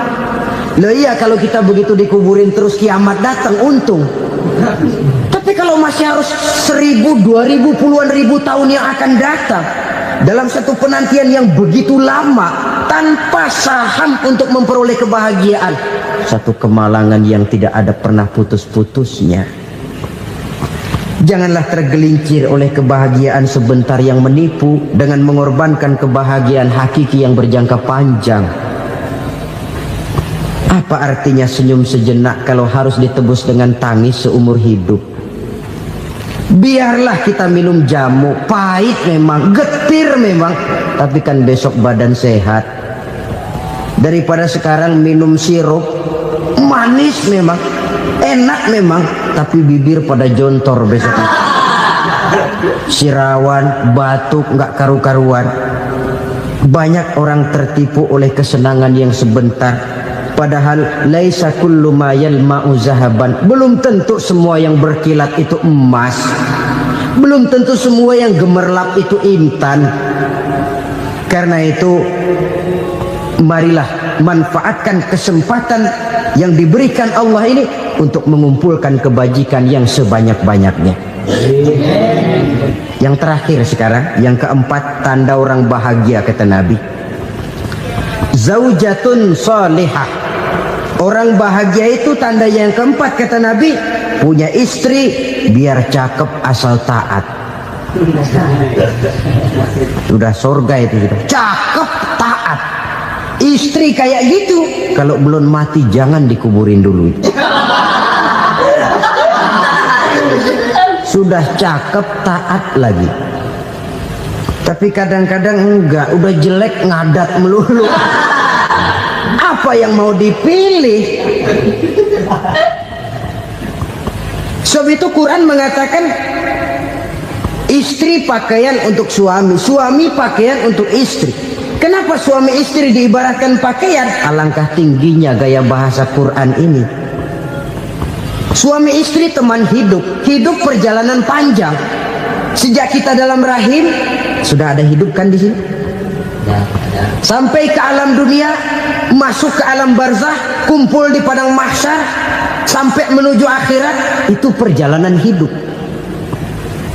Loh iya, kalau kita begitu dikuburin terus kiamat datang, untung. Tapi kalau masih harus 1000, 2000, puluhan ribu tahun yang akan datang, dalam satu penantian yang begitu lama, tanpa saham untuk memperoleh kebahagiaan, satu kemalangan yang tidak ada pernah putus-putusnya. Janganlah tergelincir oleh kebahagiaan sebentar yang menipu dengan mengorbankan kebahagiaan hakiki yang berjangka panjang. Apa artinya senyum sejenak kalau harus ditebus dengan tangis seumur hidup? Biarlah kita minum jamu, pahit memang, getir memang, tapi kan besok badan sehat. Daripada sekarang minum sirup, manis memang, enak memang, tapi bibir pada jontor besok. Sirawan, batuk, nggak karu-karuan. Banyak orang tertipu oleh kesenangan yang sebentar. Padahal laisa kullu ma yalma'u zahaban. Belum tentu semua yang berkilat itu emas. Belum tentu semua yang gemerlap itu intan. Karena itu, marilah manfaatkan kesempatan yang diberikan Allah ini untuk mengumpulkan kebajikan yang sebanyak-banyaknya. Yang terakhir sekarang, yang keempat, tanda orang bahagia kata Nabi, zaujatun salihah. Orang bahagia itu tanda yang keempat kata Nabi, punya istri biar cakep asal taat. Sudah surga itu, cakep taat. Istri kayak gitu, kalau belum mati jangan dikuburin dulu. Sudah cakep taat lagi. Tapi kadang-kadang enggak, udah jelek ngadat melulu. Apa yang mau dipilih? Sebab itu Quran mengatakan istri pakaian untuk suami, suami pakaian untuk istri. Kenapa suami istri diibaratkan pakaian? Alangkah tingginya gaya bahasa Quran ini. Suami istri teman hidup, hidup perjalanan panjang. Sejak kita dalam rahim sudah ada hidup kan di sini. Sampai ke alam dunia, masuk ke alam barzah, kumpul di padang mahsyar, sampai menuju akhirat, itu perjalanan hidup.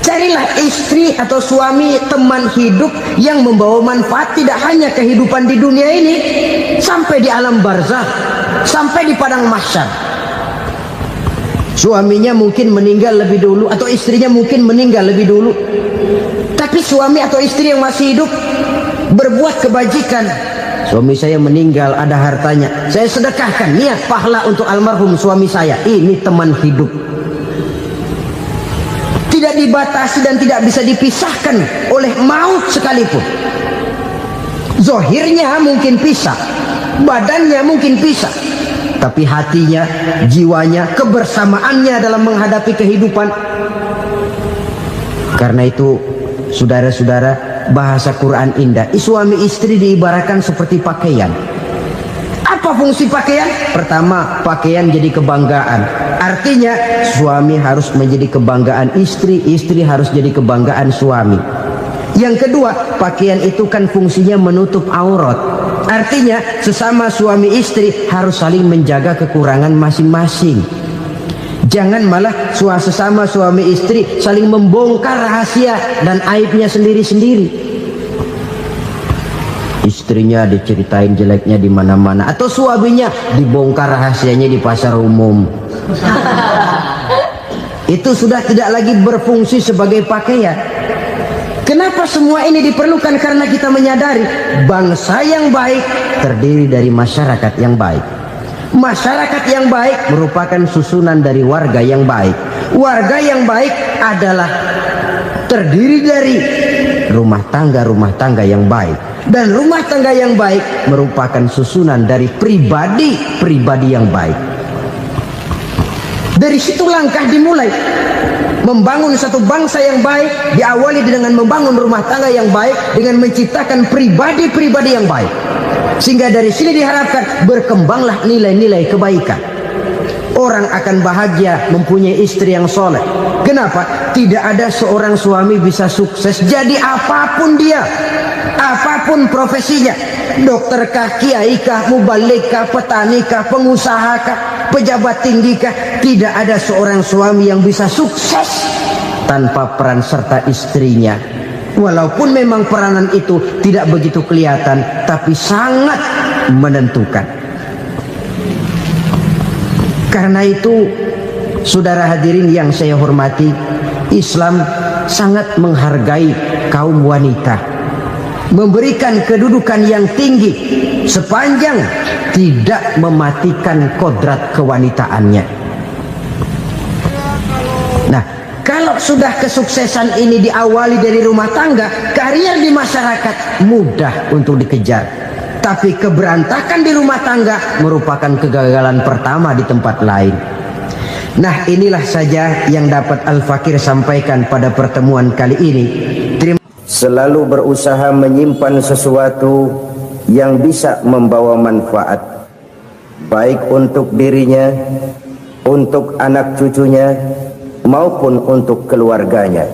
Carilah istri atau suami, teman hidup yang membawa manfaat tidak hanya kehidupan di dunia ini, sampai di alam barzah, sampai di padang mahsyar. Suaminya mungkin meninggal lebih dulu, atau istrinya mungkin meninggal lebih dulu, tapi suami atau istri yang masih hidup berbuat kebajikan. Suami saya meninggal, ada hartanya, saya sedekahkan, niat pahala untuk almarhum suami saya. Ini teman hidup, tidak dibatasi dan tidak bisa dipisahkan oleh maut sekalipun. Zohirnya mungkin pisah, badannya mungkin pisah, tapi hatinya, jiwanya, kebersamaannya dalam menghadapi kehidupan. Karena itu, saudara-saudara, bahasa Quran indah. Suami istri diibaratkan seperti pakaian. Apa fungsi pakaian? Pertama, pakaian jadi kebanggaan. Artinya, suami harus menjadi kebanggaan istri, istri harus jadi kebanggaan suami. Yang kedua, pakaian itu kan fungsinya menutup aurat. Artinya, sesama suami istri harus saling menjaga kekurangan masing-masing. Jangan malah sesama suami istri saling membongkar rahasia dan aibnya sendiri-sendiri. Istrinya diceritain jeleknya di mana-mana, atau suaminya dibongkar rahasianya di pasar umum. Itu sudah tidak lagi berfungsi sebagai pakaian. Kenapa semua ini diperlukan? Karena kita menyadari bangsa yang baik terdiri dari masyarakat yang baik. Masyarakat yang baik merupakan susunan dari warga yang baik. Warga yang baik adalah terdiri dari rumah tangga yang baik. Dan rumah tangga yang baik merupakan susunan dari pribadi yang baik. Dari situ langkah dimulai. Membangun satu bangsa yang baik diawali dengan membangun rumah tangga yang baik, dengan menciptakan pribadi-pribadi yang baik. Sehingga dari sini diharapkan berkembanglah nilai-nilai kebaikan. Orang akan bahagia mempunyai istri yang soleh. Kenapa? Tidak ada seorang suami bisa sukses jadi apapun dia, apapun profesinya. Dokterkah, kiaikah, mubalikah, petanikah, pengusahakah, pejabat tinggikah, tidak ada seorang suami yang bisa sukses tanpa peran serta istrinya. Walaupun memang peranan itu tidak begitu kelihatan, tapi sangat menentukan. Karena itu, saudara hadirin yang saya hormati, Islam sangat menghargai kaum wanita, memberikan kedudukan yang tinggi sepanjang tidak mematikan kodrat kewanitaannya. Nah, kalau sudah kesuksesan ini diawali dari rumah tangga, karier di masyarakat mudah untuk dikejar. Tapi keberantakan di rumah tangga merupakan kegagalan pertama di tempat lain. Nah, inilah saja yang dapat Al-Fakir sampaikan pada pertemuan kali ini. Selalu berusaha menyimpan sesuatu yang bisa membawa manfaat, baik untuk dirinya, untuk anak cucunya, maupun untuk keluarganya,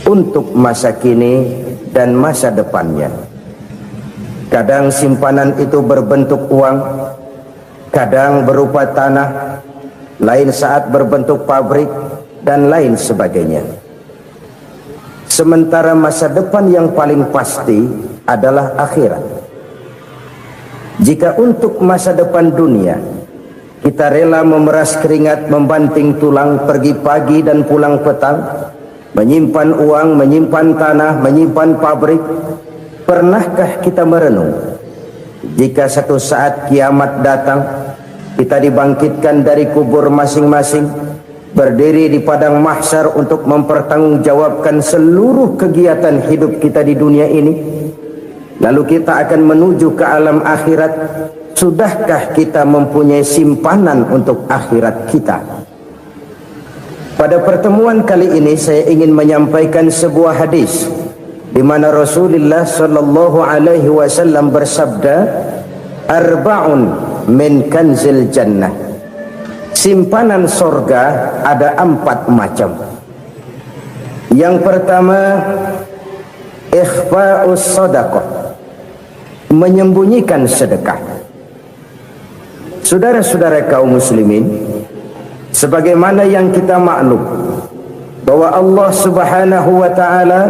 untuk masa kini dan masa depannya. Kadang simpanan itu berbentuk uang, kadang berupa tanah, lain saat berbentuk pabrik, dan lain sebagainya. Sementara masa depan yang paling pasti adalah akhirat. Jika untuk masa depan dunia kita rela memeras keringat, membanting tulang, pergi pagi dan pulang petang, menyimpan uang, menyimpan tanah, menyimpan pabrik, pernahkah kita merenung jika satu saat kiamat datang, kita dibangkitkan dari kubur masing-masing, berdiri di padang mahsyar untuk mempertanggungjawabkan seluruh kegiatan hidup kita di dunia ini, lalu kita akan menuju ke alam akhirat. Sudahkah kita mempunyai simpanan untuk akhirat kita? Pada pertemuan kali ini saya ingin menyampaikan sebuah hadis di mana Rasulullah sallallahu alaihi wasallam bersabda, arba'un min kanzil jannah. Simpanan sorga ada 4 macam. Yang pertama, ikhfa'us sadaqah, menyembunyikan sedekah. Saudara-saudara kaum muslimin, sebagaimana yang kita maklum bahwa Allah Subhanahu wa taala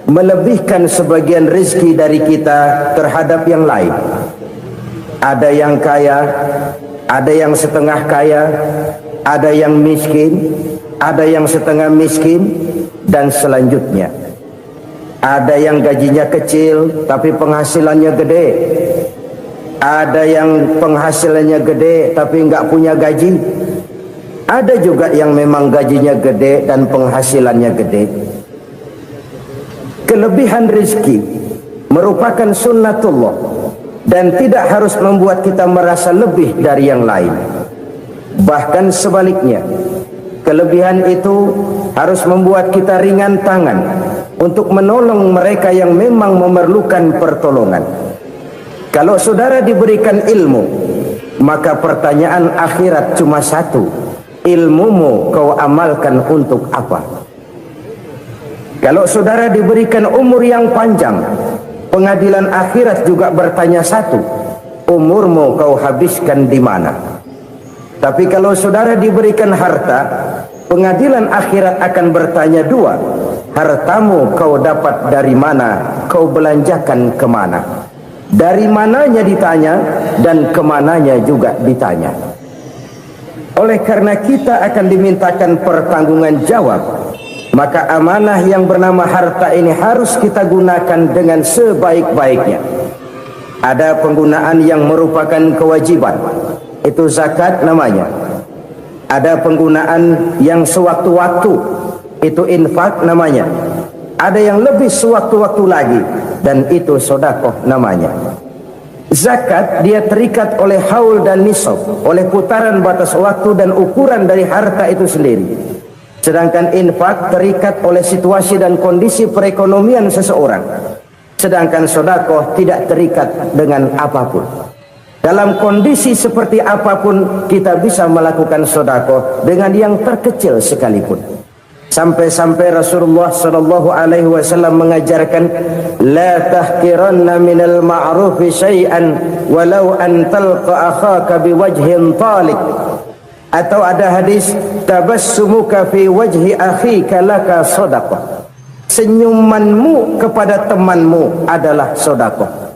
melebihkan sebagian rezeki dari kita terhadap yang lain. Ada yang kaya, ada yang setengah kaya, ada yang miskin, ada yang setengah miskin, dan selanjutnya. Ada yang gajinya kecil tapi penghasilannya gede. Ada yang penghasilannya gede tapi nggak punya gaji. Ada juga yang memang gajinya gede dan penghasilannya gede. Kelebihan rezeki merupakan sunnatullah dan tidak harus membuat kita merasa lebih dari yang lain. Bahkan sebaliknya, kelebihan itu harus membuat kita ringan tangan untuk menolong mereka yang memang memerlukan pertolongan. Kalau saudara diberikan ilmu, maka pertanyaan akhirat cuma satu: ilmumu kau amalkan untuk apa? Kalau saudara diberikan umur yang panjang, pengadilan akhirat juga bertanya satu: umurmu kau habiskan di mana? Tapi kalau saudara diberikan harta, pengadilan akhirat akan bertanya dua: hartamu kau dapat dari mana, kau belanjakan kemana? Dari mananya ditanya, dan kemananya juga ditanya. Oleh karena kita akan dimintakan pertanggungan jawab, maka amanah yang bernama harta ini harus kita gunakan dengan sebaik-baiknya. Ada penggunaan yang merupakan kewajiban, itu zakat namanya. Ada penggunaan yang sewaktu-waktu, itu infak namanya. Ada yang lebih sewaktu-waktu lagi, dan itu sedekah namanya. Zakat dia terikat oleh haul dan nisab, oleh putaran batas waktu dan ukuran dari harta itu sendiri. Sedangkan infak terikat oleh situasi dan kondisi perekonomian seseorang. Sedangkan sedekah tidak terikat dengan apapun. Dalam kondisi seperti apapun kita bisa melakukan sedekah dengan yang terkecil sekalipun. Sampai-sampai Rasulullah SAW mengajarkan, la tahqiranna minal ma'rufi syai'an walau an talqa akhaka biwajhin talik. Atau ada hadis, tabassumuka fi wajhi akhika laka sedekah. Senyumanmu kepada temanmu adalah sedekah.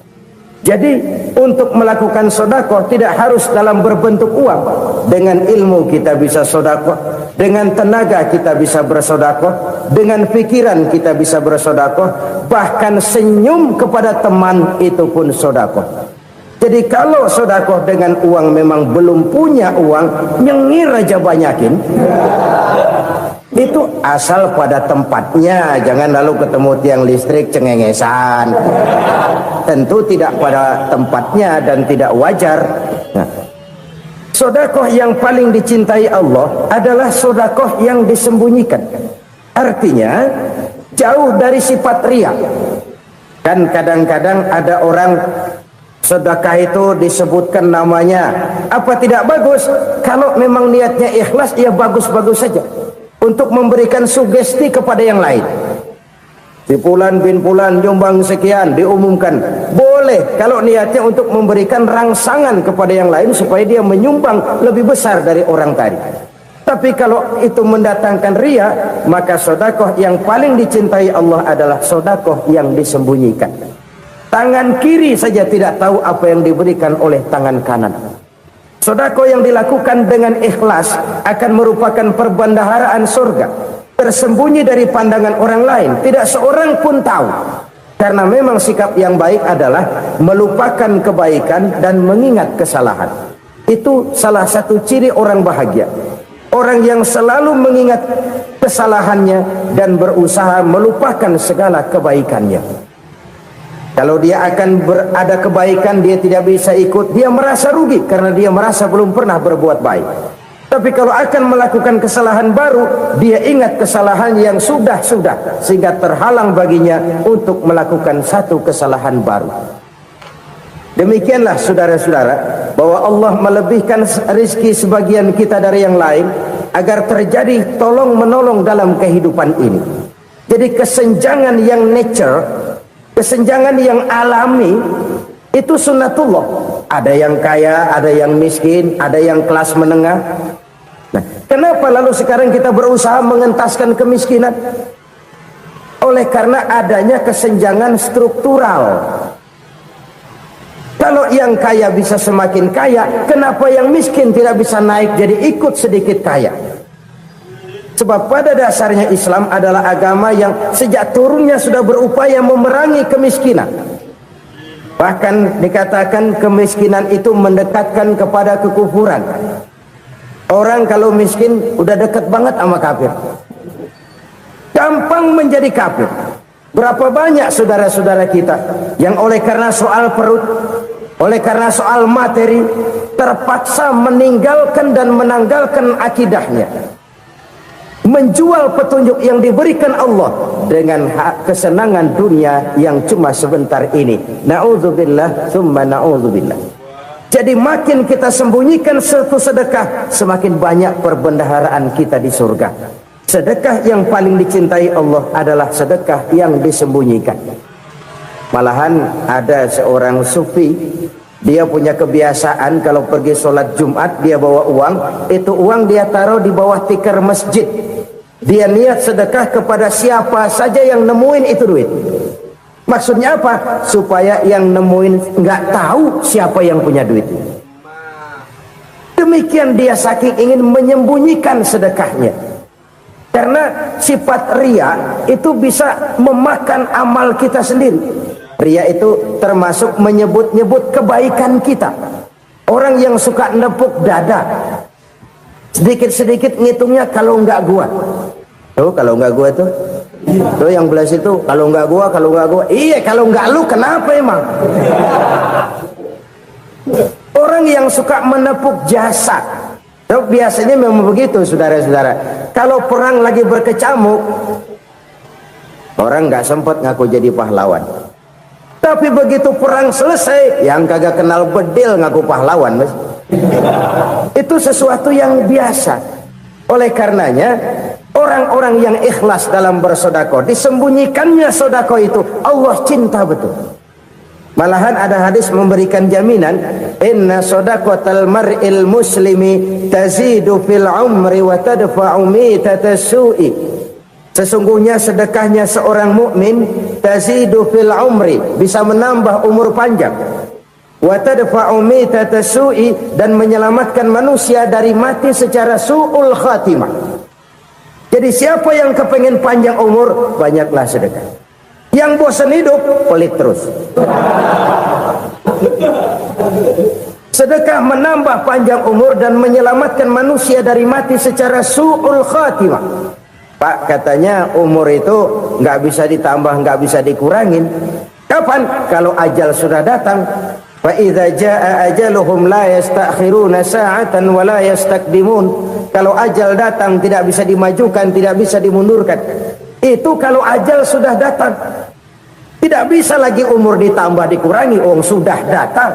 Jadi untuk melakukan sedekah tidak harus dalam berbentuk uang. Dengan ilmu kita bisa sedekah, dengan tenaga kita bisa bersedekah, dengan pikiran kita bisa bersedekah, bahkan senyum kepada teman itu pun sedekah. Jadi kalau sedekah dengan uang memang belum punya uang, nyengir aja banyakin. Itu asal pada tempatnya, jangan lalu ketemu tiang listrik cengengesan. Tentu tidak pada tempatnya dan tidak wajar. Nah, sedekah yang paling dicintai Allah adalah sedekah yang disembunyikan. Artinya jauh dari sifat riya. Kan kadang-kadang ada orang sedekah itu disebutkan namanya, apa tidak bagus? Kalau memang niatnya ikhlas, ya bagus-bagus saja. Untuk memberikan sugesti kepada yang lain. Si Fulan bin Fulan nyumbang sekian, diumumkan. Boleh kalau niatnya untuk memberikan rangsangan kepada yang lain supaya dia menyumbang lebih besar dari orang tadi. Tapi kalau itu mendatangkan riya, maka sedekah yang paling dicintai Allah adalah sedekah yang disembunyikan. Tangan kiri saja tidak tahu apa yang diberikan oleh tangan kanan. Sedekah yang dilakukan dengan ikhlas akan merupakan perbendaharaan surga, tersembunyi dari pandangan orang lain, tidak seorang pun tahu. Karena memang sikap yang baik adalah melupakan kebaikan dan mengingat kesalahan. Itu salah satu ciri orang bahagia. Orang yang selalu mengingat kesalahannya dan berusaha melupakan segala kebaikannya. Kalau dia akan ada kebaikan, dia tidak bisa ikut, dia merasa rugi karena dia merasa belum pernah berbuat baik. Tapi kalau akan melakukan kesalahan baru, dia ingat kesalahan yang sudah-sudah, sehingga terhalang baginya untuk melakukan satu kesalahan baru. Demikianlah saudara-saudara, bahwa Allah melebihkan rezeki sebagian kita dari yang lain, agar terjadi tolong-menolong dalam kehidupan ini. Jadi kesenjangan yang nature, kesenjangan yang alami, itu sunnatullah. Ada yang kaya, ada yang miskin, ada yang kelas menengah. Nah, kenapa lalu sekarang kita berusaha mengentaskan kemiskinan? Oleh karena adanya kesenjangan struktural. Kalau yang kaya bisa semakin kaya, kenapa yang miskin tidak bisa naik jadi ikut sedikit kaya? Sebab pada dasarnya Islam adalah agama yang sejak turunnya sudah berupaya memerangi kemiskinan. Bahkan dikatakan kemiskinan itu mendekatkan kepada kekufuran. Orang kalau miskin udah dekat banget sama kafir. Gampang menjadi kafir. Berapa banyak saudara-saudara kita yang oleh karena soal perut, oleh karena soal materi, terpaksa meninggalkan dan menanggalkan akidahnya, menjual petunjuk yang diberikan Allah dengan kesenangan dunia yang cuma sebentar ini. Na'udzubillah tsumma na'udzubillah. Jadi makin kita sembunyikan satu sedekah, semakin banyak perbendaharaan kita di surga. Sedekah yang paling dicintai Allah adalah sedekah yang disembunyikan. Malahan ada seorang sufi, dia punya kebiasaan kalau pergi sholat Jumat dia bawa uang, itu uang dia taruh di bawah tikar masjid. Dia niat sedekah kepada siapa saja yang nemuin itu duit. Maksudnya apa? Supaya yang nemuin nggak tahu siapa yang punya duit. Demikian dia saking ingin menyembunyikan sedekahnya. Karena sifat ria itu bisa memakan amal kita sendiri. Ria itu termasuk menyebut-nyebut kebaikan kita. Orang yang suka nepuk dada, sedikit-sedikit ngitungnya kalau nggak gua. Tuh kalau nggak gua tuh. Tuh yang belas itu kalau nggak gua. Iya kalau nggak lu kenapa emang? Orang yang suka menepuk jasad, biasanya memang begitu saudara-saudara. Kalau perang lagi berkecamuk, orang nggak sempat ngaku jadi pahlawan. Tapi begitu perang selesai, yang kagak kenal bedil ngaku pahlawan, mas. Itu sesuatu yang biasa. Oleh karenanya, orang-orang yang ikhlas dalam bersedekah, disembunyikannya sedekah itu Allah cinta betul. Malahan ada hadis memberikan jaminan, inna shadaqatal mar'il muslimi tazidu fil umri wa tadfa'u mitatas su'i. Sesungguhnya sedekahnya seorang mukmin tazidu fil umri, bisa menambah umur panjang. Wa tadfa'u mitatas su'i, dan menyelamatkan manusia dari mati secara su'ul khatimah. Jadi siapa yang kepengen panjang umur, banyaklah sedekah. Yang bosan hidup, pelit terus. Sedekah menambah panjang umur dan menyelamatkan manusia dari mati secara su'ul khatimah. Pak, katanya umur itu nggak bisa ditambah, nggak bisa dikurangin. Kapan? Kalau ajal sudah datang. Fa idza jaa ajaluhum la yastakhiruna sa'atan wa la yastaqdimun. Kalau ajal datang tidak bisa dimajukan, tidak bisa dimundurkan. Itu kalau ajal sudah datang. Tidak bisa lagi umur ditambah dikurangi, sudah datang.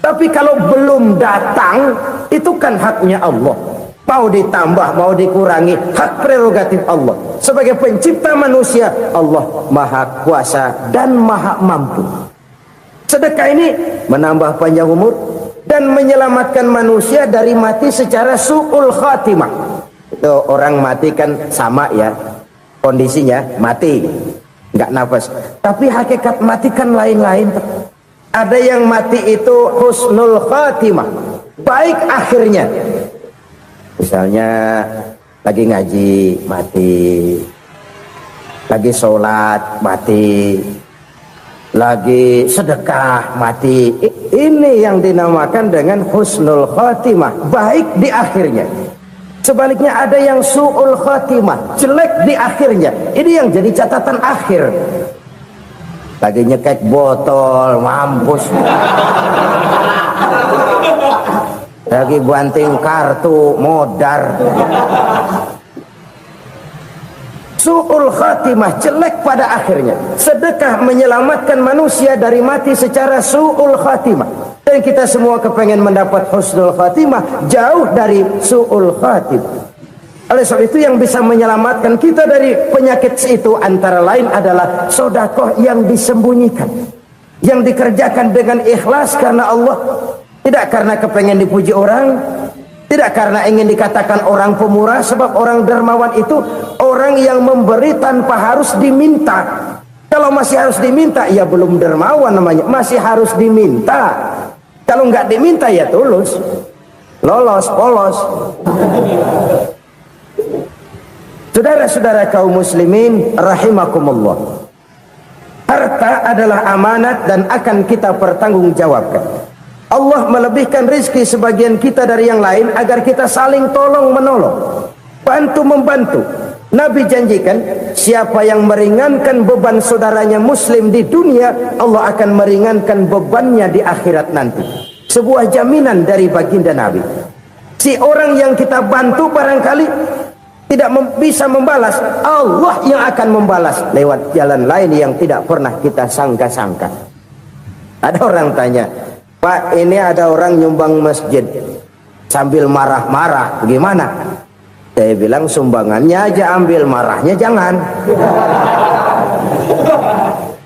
Tapi kalau belum datang, itu kan haknya Allah. Mau ditambah, mau dikurangi, hak prerogatif Allah. Sebagai pencipta manusia, Allah Maha Kuasa dan Maha Mampu. Sedekah ini menambah panjang umur dan menyelamatkan manusia dari mati secara su'ul khatimah. Itu orang mati kan sama ya, kondisinya mati, nggak nafas. Tapi hakikat mati kan lain-lain. Ada yang mati itu husnul khatimah, baik akhirnya. Misalnya lagi ngaji mati, lagi sholat mati, lagi sedekah mati. Ini yang dinamakan dengan husnul khatimah, baik di akhirnya. Sebaliknya ada yang su'ul khatimah, jelek di akhirnya. Ini yang jadi catatan akhir. Lagi nyekek botol, mampus. Lagi banting kartu, modar. Su'ul khatimah, jelek pada akhirnya. Sedekah menyelamatkan manusia dari mati secara su'ul khatimah. Dan kita semua kepengen mendapat husnul khatimah, jauh dari su'ul khatimah. Oleh sebab itu yang bisa menyelamatkan kita dari penyakit itu antara lain adalah sedekah yang disembunyikan, yang dikerjakan dengan ikhlas karena Allah, tidak karena kepengen dipuji orang, tidak karena ingin dikatakan orang pemurah. Sebab orang dermawan itu orang yang memberi tanpa harus diminta. Kalau masih harus diminta, ya belum dermawan namanya, masih harus diminta. Kalau nggak diminta ya tulus, lolos, polos. Saudara-saudara kaum muslimin rahimakumullah, harta adalah amanat dan akan kita pertanggungjawabkan. Allah melebihkan rizki sebagian kita dari yang lain agar kita saling tolong menolong, bantu membantu. Nabi janjikan siapa yang meringankan beban saudaranya muslim di dunia, Allah akan meringankan bebannya di akhirat nanti. Sebuah jaminan dari baginda Nabi. Si orang yang kita bantu barangkali tidak bisa membalas, Allah yang akan membalas lewat jalan lain yang tidak pernah kita sangka-sangka. Ada orang tanya, Pak, ini ada orang nyumbang masjid sambil marah-marah, gimana? Saya bilang sumbangannya aja ambil, marahnya jangan.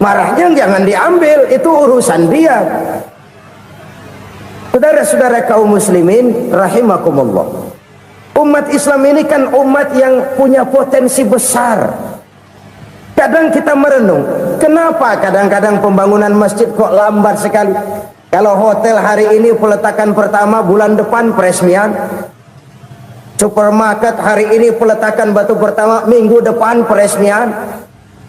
Marahnya jangan diambil, itu urusan dia. Saudara-saudara kaum muslimin rahimakumullah, umat Islam ini kan umat yang punya potensi besar. Kadang kita merenung, kenapa kadang-kadang pembangunan masjid kok lambat sekali? Kalau hotel hari ini peletakan pertama, bulan depan peresmian. Supermarket hari ini peletakan batu pertama, minggu depan peresmian.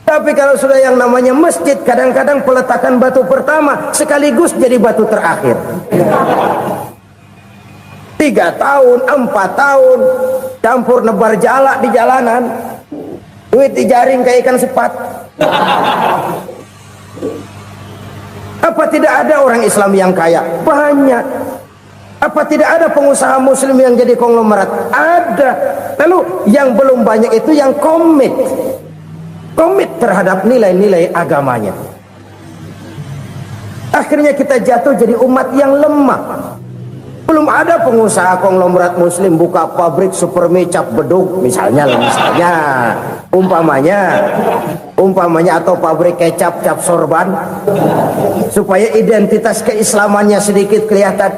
Tapi kalau sudah yang namanya masjid, kadang-kadang peletakan batu pertama sekaligus jadi batu terakhir. 3 tahun, 4 tahun, campur nebar jalak di jalanan, duit dijaring kayak ikan sepat. Apa tidak ada orang Islam yang kaya? Banyak. Apa tidak ada pengusaha muslim yang jadi konglomerat? Ada. Lalu yang belum banyak itu yang komit terhadap nilai-nilai agamanya. Akhirnya kita jatuh jadi umat yang lemah. Belum ada pengusaha konglomerat muslim buka pabrik supermi cap beduk misalnya umpamanya atau pabrik kecap cap sorban supaya identitas keislamannya sedikit kelihatan.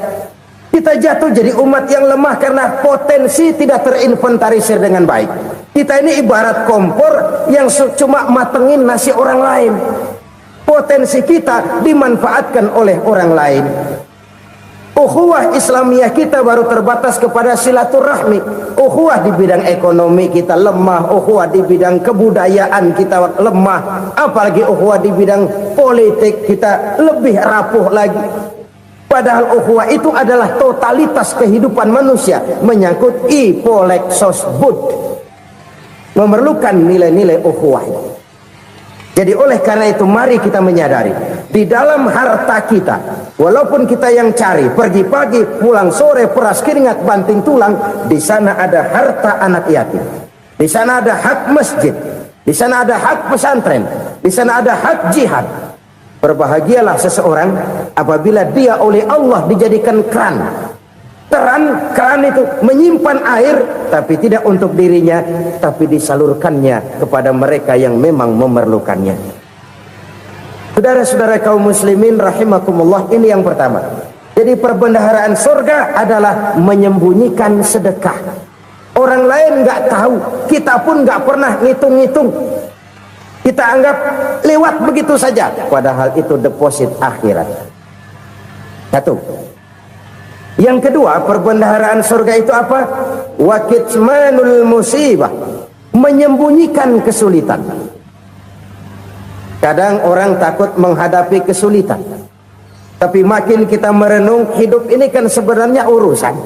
Kita jatuh jadi umat yang lemah karena potensi tidak terinventarisir dengan baik. Kita ini ibarat kompor yang cuma matengin nasi orang lain. Potensi kita dimanfaatkan oleh orang lain. Ukhuwah Islamiyah kita baru terbatas kepada silaturahmi. Ukhuwah di bidang ekonomi kita lemah, ukhuwah di bidang kebudayaan kita lemah, apalagi ukhuwah di bidang politik kita lebih rapuh lagi. Padahal ukhuwah itu adalah totalitas kehidupan manusia, menyangkut ipolek sosbud, memerlukan nilai-nilai ukhuwah. Jadi oleh karena itu mari kita menyadari di dalam harta kita, walaupun kita yang cari pergi pagi pulang sore peras keringat banting tulang, di sana ada harta anak yatim, di sana ada hak masjid, di sana ada hak pesantren, di sana ada hak jihad. Berbahagialah seseorang apabila dia oleh Allah dijadikan keran. Keran itu menyimpan air, tapi tidak untuk dirinya, tapi disalurkannya kepada mereka yang memang memerlukannya. Saudara-saudara kaum muslimin rahimakumullah, ini yang pertama. Jadi perbendaharaan surga adalah menyembunyikan sedekah. Orang lain nggak tahu, kita pun nggak pernah ngitung-ngitung. Kita anggap lewat begitu saja, padahal itu deposit akhirat. Satu. Yang kedua, perbendaharaan surga itu apa? Wa kitmanul musibah, menyembunyikan kesulitan. Kadang orang takut menghadapi kesulitan, tapi makin kita merenung, hidup ini kan sebenarnya urusan.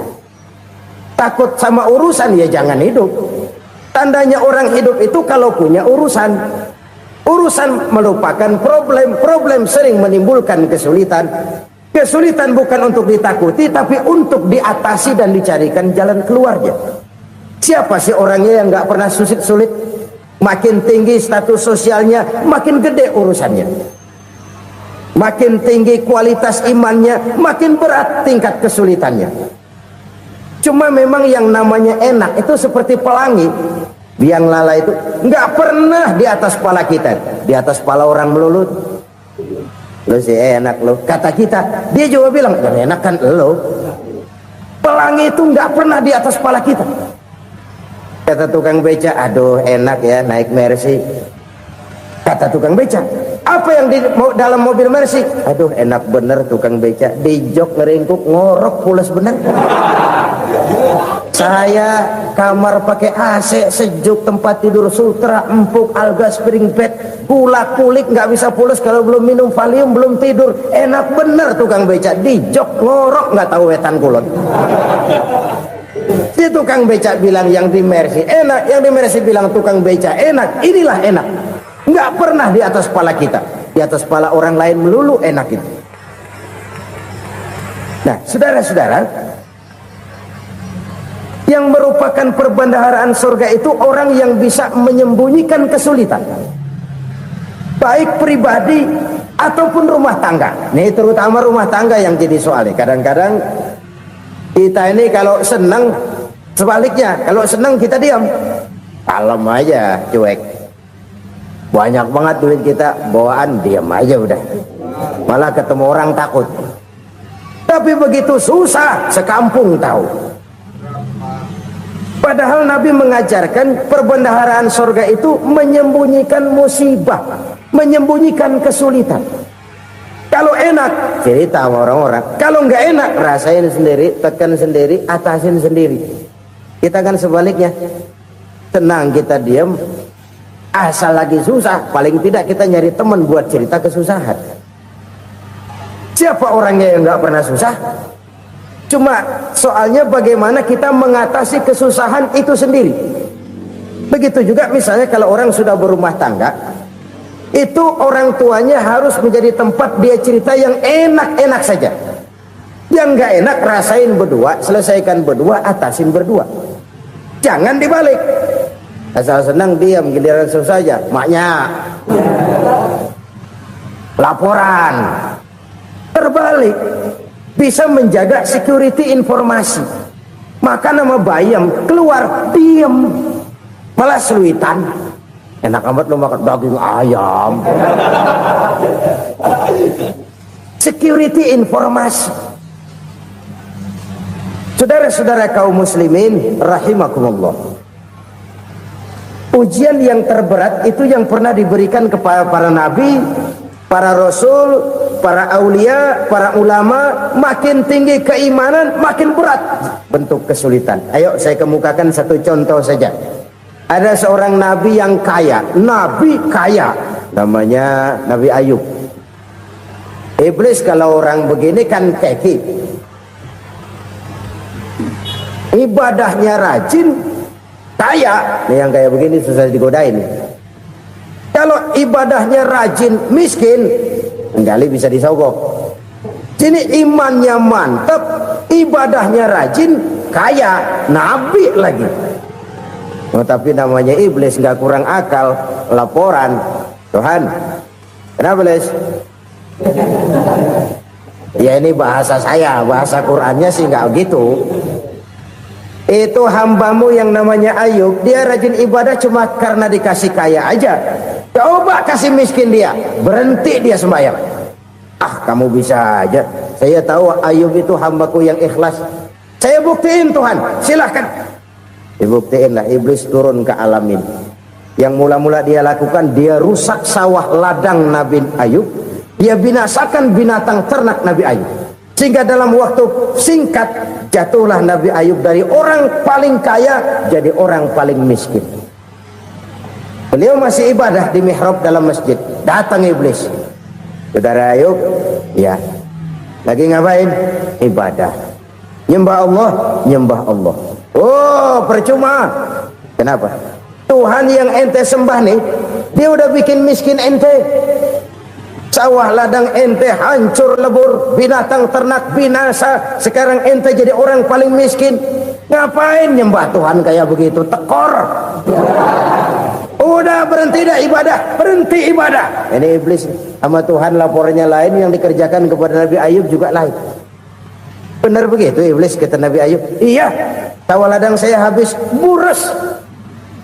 Takut sama urusan ya jangan hidup. Tandanya orang hidup itu kalau punya urusan. Urusan melupakan problem, problem sering menimbulkan kesulitan. Kesulitan bukan untuk ditakuti, tapi untuk diatasi dan dicarikan jalan keluarnya. Siapa sih orangnya yang nggak pernah sulit-sulit? Makin tinggi status sosialnya, makin gede urusannya. Makin tinggi kualitas imannya, makin berat tingkat kesulitannya. Cuma memang yang namanya enak itu seperti pelangi. Biang lala itu nggak pernah di atas kepala kita, di atas kepala orang melulu. Lo sih enak lo, kata kita. Dia juga bilang yang enak kan lo. Pelangi itu nggak pernah di atas kepala kita. Kata tukang beca, aduh enak ya naik Mercy. Kata tukang beca, apa yang di dalam mobil Mercy? Aduh enak bener tukang beca, di jok ngeringkuk ngorok pules bener. Saya kamar pakai AC sejuk, tempat tidur sutra empuk, alga spring bed, kulak kulik nggak bisa pules kalau belum minum Valium, belum tidur. Enak bener tukang beca, di jok ngorok nggak tahu wetan kulon. Si tukang becak bilang yang di Mercy enak, yang di Mercy bilang tukang becak enak. Inilah enak. Nggak pernah di atas kepala kita, di atas kepala orang lain melulu enak itu. Nah, saudara-saudara, yang merupakan perbendaharaan surga itu orang yang bisa menyembunyikan kesulitan, baik pribadi ataupun rumah tangga. Nih terutama rumah tangga yang jadi soalnya. Kadang-kadang kita ini kalau senang, sebaliknya kalau senang kita diam, kalem aja, cuek. Banyak banget duit kita bawaan, diam aja udah, malah ketemu orang takut. Tapi begitu susah sekampung tahu. Padahal Nabi mengajarkan perbendaharaan surga itu menyembunyikan musibah, menyembunyikan kesulitan. Kalau enak cerita sama orang-orang, kalau nggak enak rasain sendiri, tekan sendiri, atasin sendiri. Kita kan sebaliknya, tenang kita diam, asal lagi susah paling tidak kita nyari teman buat cerita kesusahan. Siapa orangnya yang nggak pernah susah? Cuma soalnya bagaimana kita mengatasi kesusahan itu sendiri. Begitu juga misalnya kalau orang sudah berumah tangga, itu orang tuanya harus menjadi tempat dia cerita yang enak-enak saja. Yang nggak enak rasain berdua, selesaikan berdua, atasin berdua. Jangan dibalik. Asal senang diam, giliran susah saja. Maknya laporan. Terbalik, bisa menjaga security informasi. Maka nama bayam keluar diam, malah seluitan. Enak amat lo makan daging ayam. Security informasi. Saudara-saudara kaum muslimin rahimakumullah, ujian yang terberat itu yang pernah diberikan kepada para nabi, para rasul, para aulia, para ulama. Makin tinggi keimanan, makin berat bentuk kesulitan. Ayo saya kemukakan satu contoh saja. Ada seorang nabi yang kaya, nabi kaya, namanya Nabi Ayub. Iblis kalau orang begini kan keki, ibadahnya rajin, kaya. Nih yang kayak begini susah digodain. Kalau ibadahnya rajin, miskin, enggali bisa disogok. Sini imannya mantap, ibadahnya rajin, kaya, nabi lagi. Oh, tapi namanya iblis nggak kurang akal. Laporan, Tuhan, kenapa Les? Ya ini bahasa saya, bahasa Qurannya sih nggak gitu. Itu hambamu yang namanya Ayub, dia rajin ibadah cuma karena dikasih kaya aja. Coba kasih miskin dia, berhenti dia sembahyang. Ah, kamu bisa aja. Saya tahu Ayub itu hambaku yang ikhlas. Saya buktiin Tuhan, silahkan. Dibuktiin lah, iblis turun ke alam ini. Yang mula-mula dia lakukan, dia rusak sawah ladang Nabi Ayub. Dia binasakan binatang ternak Nabi Ayub. Sehingga dalam waktu singkat jatuhlah Nabi Ayub dari orang paling kaya jadi orang paling miskin. Beliau masih ibadah di mihrab dalam masjid. Datang iblis. Saudara Ayub, ya, lagi ngapain? Ibadah. Nyembah Allah, nyembah Allah. Oh, percuma. Kenapa? Tuhan yang ente sembah nih, dia udah bikin miskin ente. Sawah ladang ente hancur lebur, binatang ternak binasa. Sekarang ente jadi orang paling miskin. Ngapain nyembah Tuhan kayak begitu? Tekor. Udah berhenti dah ibadah, berhenti ibadah. Ini iblis sama Tuhan laporannya lain, yang dikerjakan kepada Nabi Ayub juga lain. Benar begitu iblis kata Nabi Ayub? Iya, sawah ladang saya habis, buras.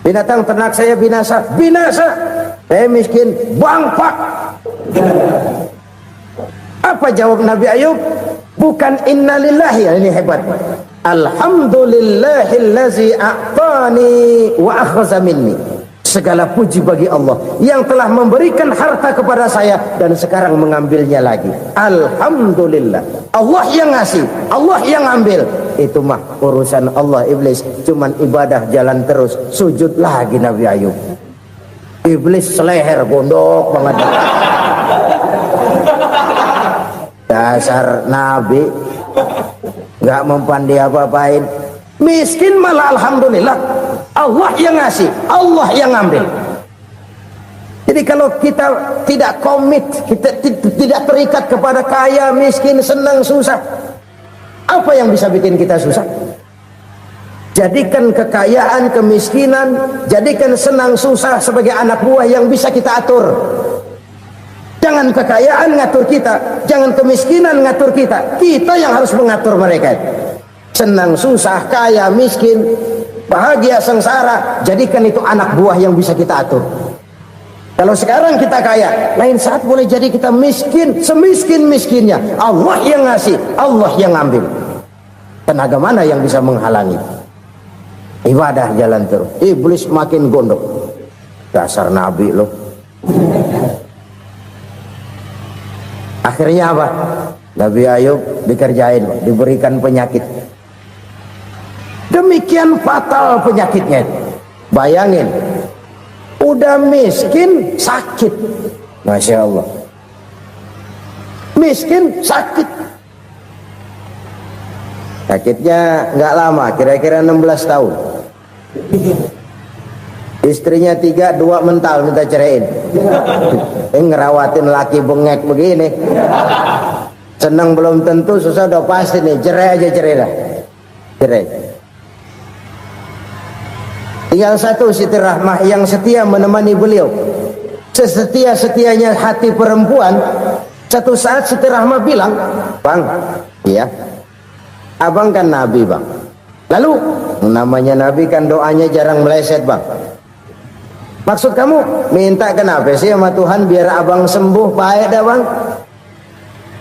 Binatang ternak saya binasa, binasa. Saya miskin, bangpak. Apa jawab Nabi Ayub? Bukan innalillahi, ini hebat. Alhamdulillahillazi a'tani wa akhza minni. Segala puji bagi Allah yang telah memberikan harta kepada saya dan sekarang mengambilnya lagi. Alhamdulillah. Allah yang ngasih, Allah yang ambil. Itu mah urusan Allah. Iblis cuman ibadah jalan terus, sujud lagi Nabi Ayub. Iblis seleher gondok banget. Dasar Nabi nggak mempan dia apa-apain. Miskin malah alhamdulillah, Allah yang ngasih, Allah yang ngambil. Jadi kalau kita tidak komit, kita tidak terikat kepada kaya, miskin, senang, susah, apa yang bisa bikin kita susah? Jadikan kekayaan, kemiskinan, jadikan senang susah sebagai anak buah yang bisa kita atur. Jangan kekayaan ngatur kita, jangan kemiskinan ngatur kita. Kita yang harus mengatur mereka. Senang susah, kaya miskin, bahagia sengsara, jadikan itu anak buah yang bisa kita atur. Kalau sekarang kita kaya, lain saat boleh jadi kita miskin, semiskin-miskinnya. Allah yang ngasih, Allah yang ngambil. Tenaga mana yang bisa menghalangi? Ibadah jalan terus, iblis makin gondok. Dasar nabi loh. Akhirnya apa? Nabi Ayub dikerjain, diberikan penyakit. Demikian fatal penyakitnya. Bayangin, udah miskin sakit. Masya Allah, miskin sakit. Sakitnya nggak lama, kira-kira 16 tahun. Istrinya 3, 2 mental minta ceraiin. Ngerawatin laki bengek begini, senang belum tentu, susah udah pasti nih, cerai aja, cerai dah, cerai. Tinggal satu Siti Rahmah yang setia menemani beliau, sesetia-setianya hati perempuan. Satu saat Siti Rahmah bilang, "Bang, iya, abang kan nabi bang." Lalu namanya nabi kan doanya jarang meleset bang. Maksud kamu minta kenapa sih sama Tuhan biar abang sembuh baik dah bang?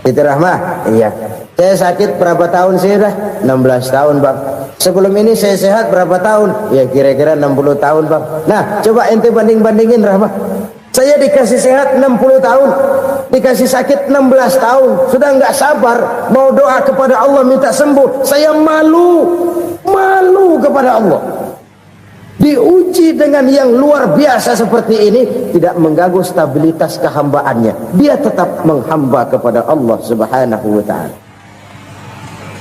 Siti Rahmah, iya. Saya sakit berapa tahun sih dah? 16 tahun bang. Sebelum ini saya sehat berapa tahun? Ya kira-kira 60 tahun bang. Nah coba ente banding-bandingin Rahmah. Saya dikasih sehat 60 tahun, dikasih sakit 16 tahun. Sudah nggak sabar mau doa kepada Allah minta sembuh. Saya malu kepada Allah. Diuji dengan yang luar biasa seperti ini, tidak mengganggu stabilitas kehambaannya. Dia tetap menghamba kepada Allah Subhanahu wa ta'ala.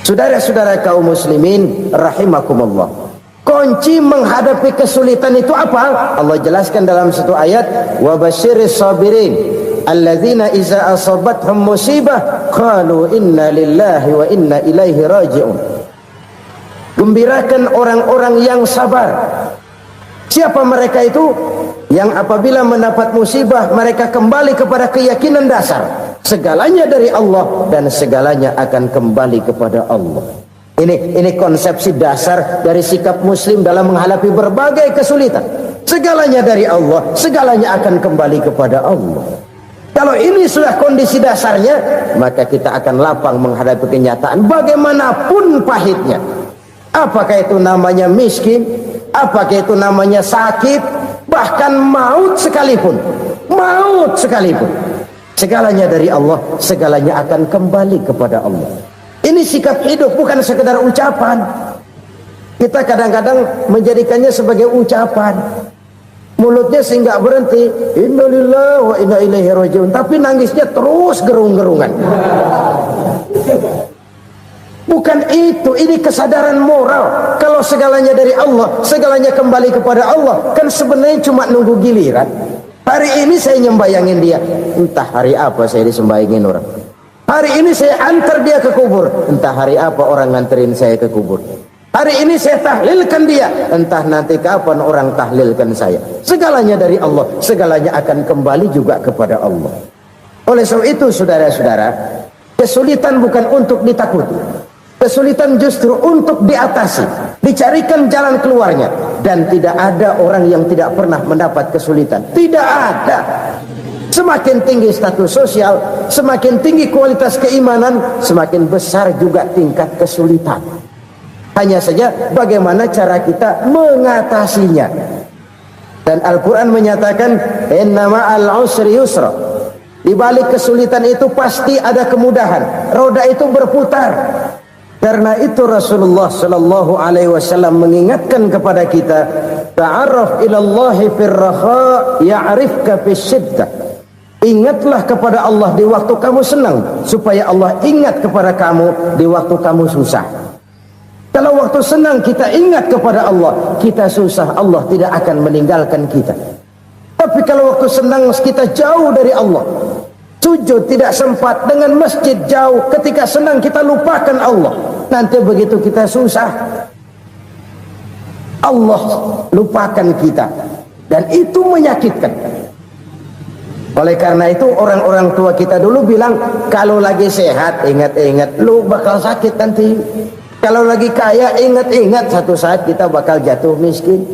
Saudara-saudara kaum muslimin rahimakumullah, kunci menghadapi kesulitan itu apa? Allah jelaskan dalam satu ayat, wa basyiris sabirin alladzina iza asabathum musibah qalu inna lillahi wa inna ilaihi raji'un. Gembirakan orang-orang yang sabar. Siapa mereka itu? Yang apabila mendapat musibah mereka kembali kepada keyakinan dasar, segalanya dari Allah dan segalanya akan kembali kepada Allah. Ini konsepsi dasar dari sikap muslim dalam menghadapi berbagai kesulitan. Segalanya dari Allah, segalanya akan kembali kepada Allah. Kalau ini sudah kondisi dasarnya, maka kita akan lapang menghadapi kenyataan bagaimanapun pahitnya. Apakah itu namanya miskin, apakah itu namanya sakit, bahkan maut sekalipun, segalanya dari Allah, segalanya akan kembali kepada Allah. Ini sikap hidup, bukan sekedar ucapan. Kita kadang-kadang menjadikannya sebagai ucapan, mulutnya sih nggak berhenti, innalillahi wa inna ilaihi raji'un, tapi nangisnya terus gerung-gerungan. Bukan itu, ini kesadaran moral. Kalau segalanya dari Allah, segalanya kembali kepada Allah, kan sebenarnya cuma nunggu giliran. Hari ini saya nyembayangin dia, entah hari apa saya disembayangin orang. Hari ini saya antar dia ke kubur, entah hari apa orang nganterin saya ke kubur. Hari ini saya tahlilkan dia, entah nanti kapan orang tahlilkan saya. Segalanya dari Allah, segalanya akan kembali juga kepada Allah. Oleh sebab itu saudara-saudara, kesulitan bukan untuk ditakuti. Kesulitan justru untuk diatasi, dicarikan jalan keluarnya. Dan tidak ada orang yang tidak pernah mendapat kesulitan. Tidak ada. Semakin tinggi status sosial, semakin tinggi kualitas keimanan, semakin besar juga tingkat kesulitan. Hanya saja bagaimana cara kita mengatasinya. Dan Al-Quran menyatakan, inna ma'al usri yusra. Di balik kesulitan itu pasti ada kemudahan. Roda itu berputar. Karena itu Rasulullah sallallahu alaihi wasallam mengingatkan kepada kita, ta'arraf ila Allah fir raha ya'rifka fis shiddah. Ingatlah kepada Allah di waktu kamu senang, supaya Allah ingat kepada kamu di waktu kamu susah. Kalau waktu senang kita ingat kepada Allah, kita susah, Allah tidak akan meninggalkan kita. Tapi kalau waktu senang kita jauh dari Allah, sujud tidak sempat, dengan masjid jauh, ketika senang kita lupakan Allah, nanti begitu kita susah, Allah lupakan kita, dan itu menyakitkan. Oleh karena itu orang-orang tua kita dulu bilang, kalau lagi sehat ingat-ingat lu bakal sakit nanti. Kalau lagi kaya ingat-ingat satu saat kita bakal jatuh miskin.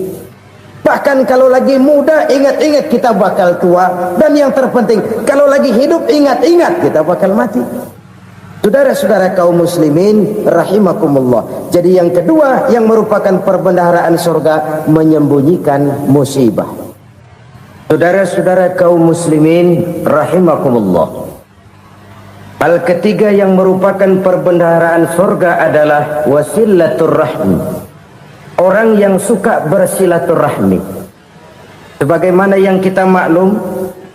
Bahkan kalau lagi muda ingat-ingat kita bakal tua. Dan yang terpenting, kalau lagi hidup ingat-ingat kita bakal mati. Saudara-saudara kaum muslimin rahimakumullah. Jadi yang kedua yang merupakan perbendaharaan surga, menyembunyikan musibah. Saudara-saudara kaum muslimin rahimakumullah. Hal ketiga yang merupakan perbendaharaan surga adalah wasilaturrahmi. Orang yang suka bersilaturahmi. Sebagaimana yang kita maklum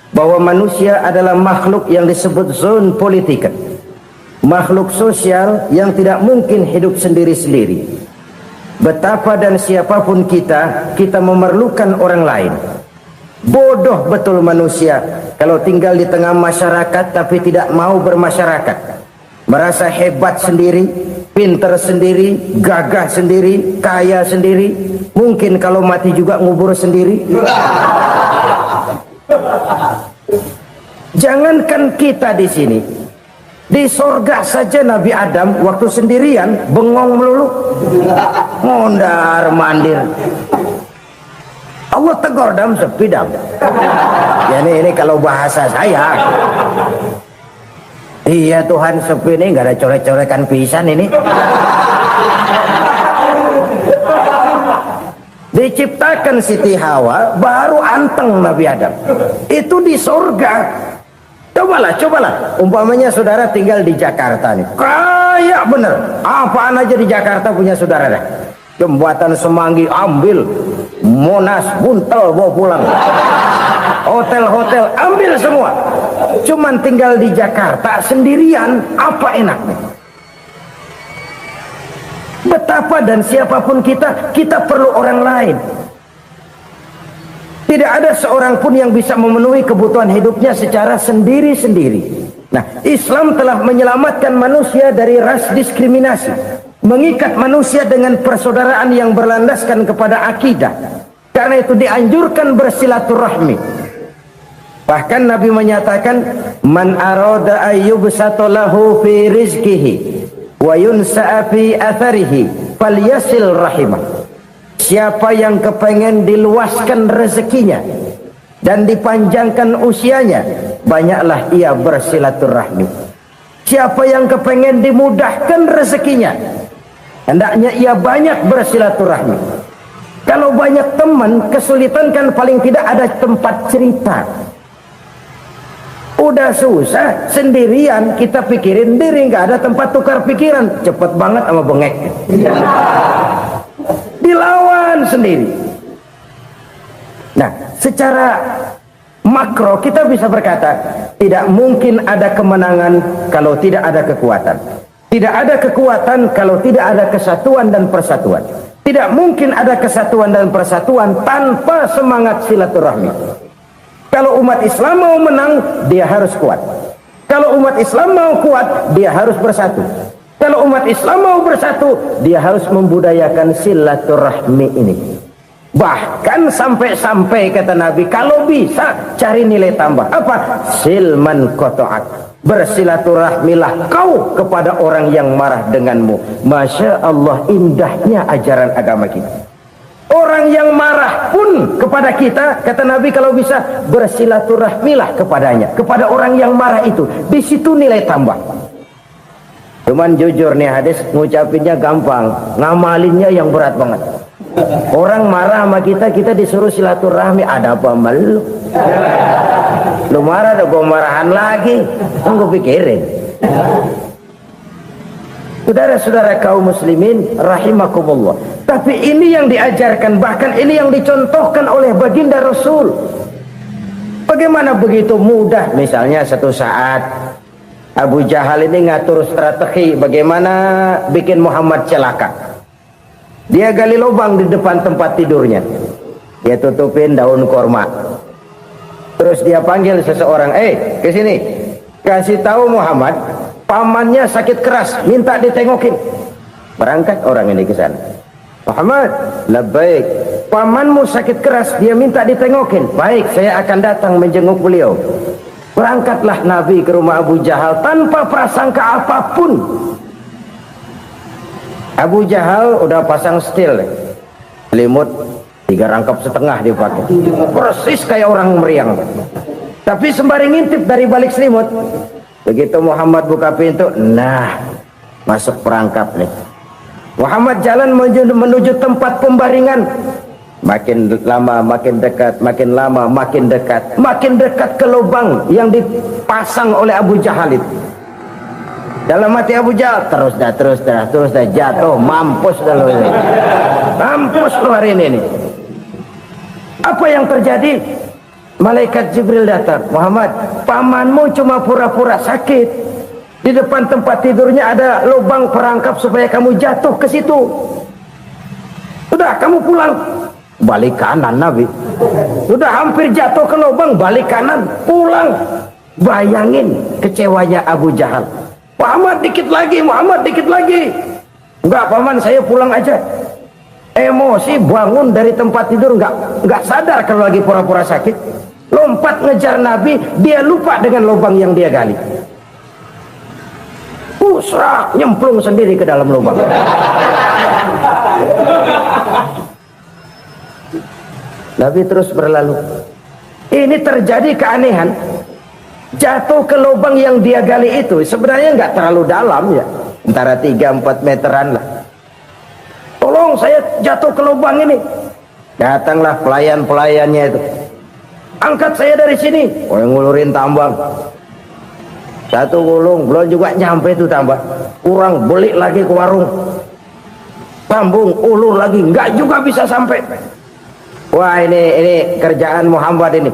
bahwa manusia adalah makhluk yang disebut zon politika, makhluk sosial yang tidak mungkin hidup sendiri-sendiri. Betapa dan siapapun kita memerlukan orang lain. Bodoh betul manusia kalau tinggal di tengah masyarakat tapi tidak mau bermasyarakat. Merasa hebat sendiri, pintar sendiri, gagah sendiri, kaya sendiri. Mungkin kalau mati juga ngubur sendiri. Jangankan kita di sini, di sorga saja Nabi Adam waktu sendirian bengong melulu, mondar mandir. Allah tegur dam sepi dam. Ya ini kalau bahasa saya. Iya Tuhan sepi ini nggak ada coret-corekan pisan ini. Diciptakan Siti Hawa baru anteng Nabi Adam. Itu di surga. Cobalah. Umpamanya saudara tinggal di Jakarta nih. Kaya bener. Apaan aja di Jakarta punya saudara dah. Jembatan Semanggi ambil, Monas buntel bawa pulang, hotel-hotel ambil semua. Cuman tinggal di Jakarta sendirian, apa enaknya? Betapa dan siapapun kita perlu orang lain. Tidak ada seorang pun yang bisa memenuhi kebutuhan hidupnya secara sendiri-sendiri. Nah, Islam telah menyelamatkan manusia dari ras diskriminasi, mengikat manusia dengan persaudaraan yang berlandaskan kepada akidah. Karena itu dianjurkan bersilaturahmi. Bahkan Nabi menyatakan, man arada ayyubsata lahu fi rizqihi wa yunsa'a fi atharihi falyasil rahimah. Siapa yang kepengen diluaskan rezekinya dan dipanjangkan usianya, banyaklah ia bersilaturahmi. Siapa yang kepengen dimudahkan rezekinya, hendaknya ia banyak bersilaturahmi. Kalau banyak teman, kesulitan kan paling tidak ada tempat cerita. Udah susah sendirian, kita pikirin diri, nggak ada tempat tukar pikiran. Cepet banget sama bengek. Dilawan sendiri. Nah, secara makro kita bisa berkata, tidak mungkin ada kemenangan kalau tidak ada kekuatan. Tidak ada kekuatan kalau tidak ada kesatuan dan persatuan. Tidak mungkin ada kesatuan dan persatuan tanpa semangat silaturahmi. Kalau umat Islam mau menang, dia harus kuat. Kalau umat Islam mau kuat, dia harus bersatu. Kalau umat Islam mau bersatu, dia harus membudayakan silaturahmi ini. Bahkan sampai-sampai kata Nabi, kalau bisa cari nilai tambah. Apa? Silman qata'ak. Bersilaturahmilah kau kepada orang yang marah denganmu. Masya Allah, indahnya ajaran agama kita. Orang yang marah pun kepada kita, kata Nabi, kalau bisa bersilaturahmilah kepadanya, kepada orang yang marah itu. Di situ nilai tambah. Cuman jujur nih hadis, ngucapinnya gampang, ngamalinnya yang berat banget. Orang marah sama kita, kita disuruh silaturahmi, ada apa malu? Lu marah, ada gua marahan lagi, tunggu pikirin. Saudara-saudara kaum muslimin rahimakumullah. Tapi ini yang diajarkan, bahkan ini yang dicontohkan oleh baginda Rasul. Bagaimana begitu mudah, misalnya satu saat Abu Jahal ini ngatur strategi bagaimana bikin Muhammad celaka. Dia gali lubang di depan tempat tidurnya. Dia tutupin daun korma. Terus dia panggil seseorang, ke sini. Kasih tahu Muhammad, pamannya sakit keras, minta ditengokin. Berangkat orang ini ke sana. Muhammad, labbaik. Pamanmu sakit keras, dia minta ditengokin. Baik, saya akan datang menjenguk beliau. Berangkatlah Nabi ke rumah Abu Jahal tanpa prasangka apapun. Abu Jahal udah pasang setil, selimut 3 rangkap setengah dipakai, persis kayak orang meriang. Tapi sembari ngintip dari balik selimut, begitu Muhammad buka pintu, nah masuk perangkap nih. Muhammad jalan menuju tempat pembaringan. Makin lama makin dekat, makin lama makin dekat, makin dekat ke lubang yang dipasang oleh Abu Jahal itu. Dalam hati Abu Jahal, terus dah jatuh, mampus dah lo ini. Mampus lo hari ini nih. Apa yang terjadi? Malaikat Jibril datang. Muhammad, pamanmu cuma pura-pura sakit. Di depan tempat tidurnya ada lubang perangkap supaya kamu jatuh ke situ. Sudah, kamu pulang. Balik kanan Nabi. Sudah hampir jatuh ke lubang, balik kanan, pulang. Bayangin kecewanya Abu Jahal. Muhammad dikit lagi, Muhammad dikit lagi. Enggak paman, saya pulang aja. Emosi bangun dari tempat tidur, enggak sadar kalau lagi pura-pura sakit. Lompat ngejar Nabi, dia lupa dengan lubang yang dia gali. Serak, nyemplung sendiri ke dalam lubang. Nabi terus berlalu. Ini terjadi keanehan. Jatuh ke lubang yang dia gali itu sebenarnya nggak terlalu dalam ya, antara 3-4 meteran lah. Tolong saya jatuh ke lubang ini. Datanglah pelayan-pelayannya itu. Angkat saya dari sini. Oh, yang ngulurin tambang. Satu gulung, belum juga nyampe itu tambah. Kurang, beli lagi ke warung. Sambung, ulur lagi, nggak juga bisa sampai. Wah, ini kerjaan Muhammad ini.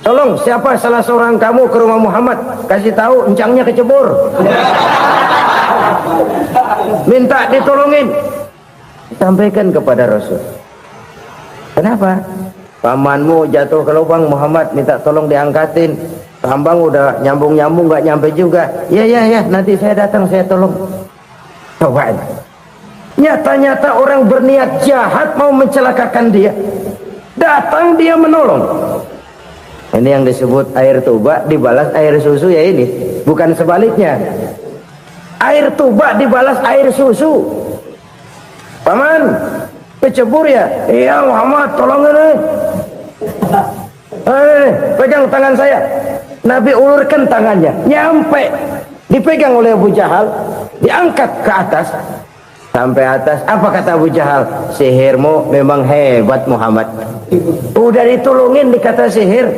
Tolong, siapa salah seorang kamu ke rumah Muhammad, kasih tahu encangnya kecebur. Minta ditolongin. Sampaikan kepada Rasul. Kenapa? Pamanmu jatuh ke lubang, Muhammad minta tolong diangkatin. Tambang udah nyambung-nyambung nggak nyampe juga. Ya, nanti saya datang, saya tolong. Coba. Nyata-nyata orang berniat jahat mau mencelakakan dia. Datang dia menolong. Ini yang disebut air tuba dibalas air susu ya ini. Bukan sebaliknya. Air tuba dibalas air susu. Paman, kecebur ya? Iya Muhammad, tolong ini. Pegang tangan saya. Nabi ulurkan tangannya. Nyampe. Dipegang oleh Abu Jahal. Diangkat ke atas. Sampai atas. Apa kata Abu Jahal? Sihirmu memang hebat Muhammad. Udah ditolongin dikata sihir.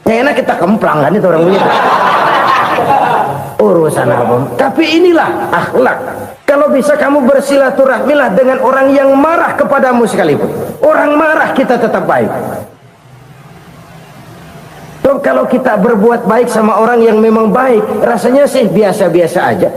Yang enak kita kemplang kan itu orang begitu. Urusan apa? Tapi inilah akhlak. Kalau bisa kamu bersilaturahmilah dengan orang yang marah kepadamu sekalipun. Orang marah kita tetap baik. So, kalau kita berbuat baik sama orang yang memang baik, rasanya sih biasa-biasa aja.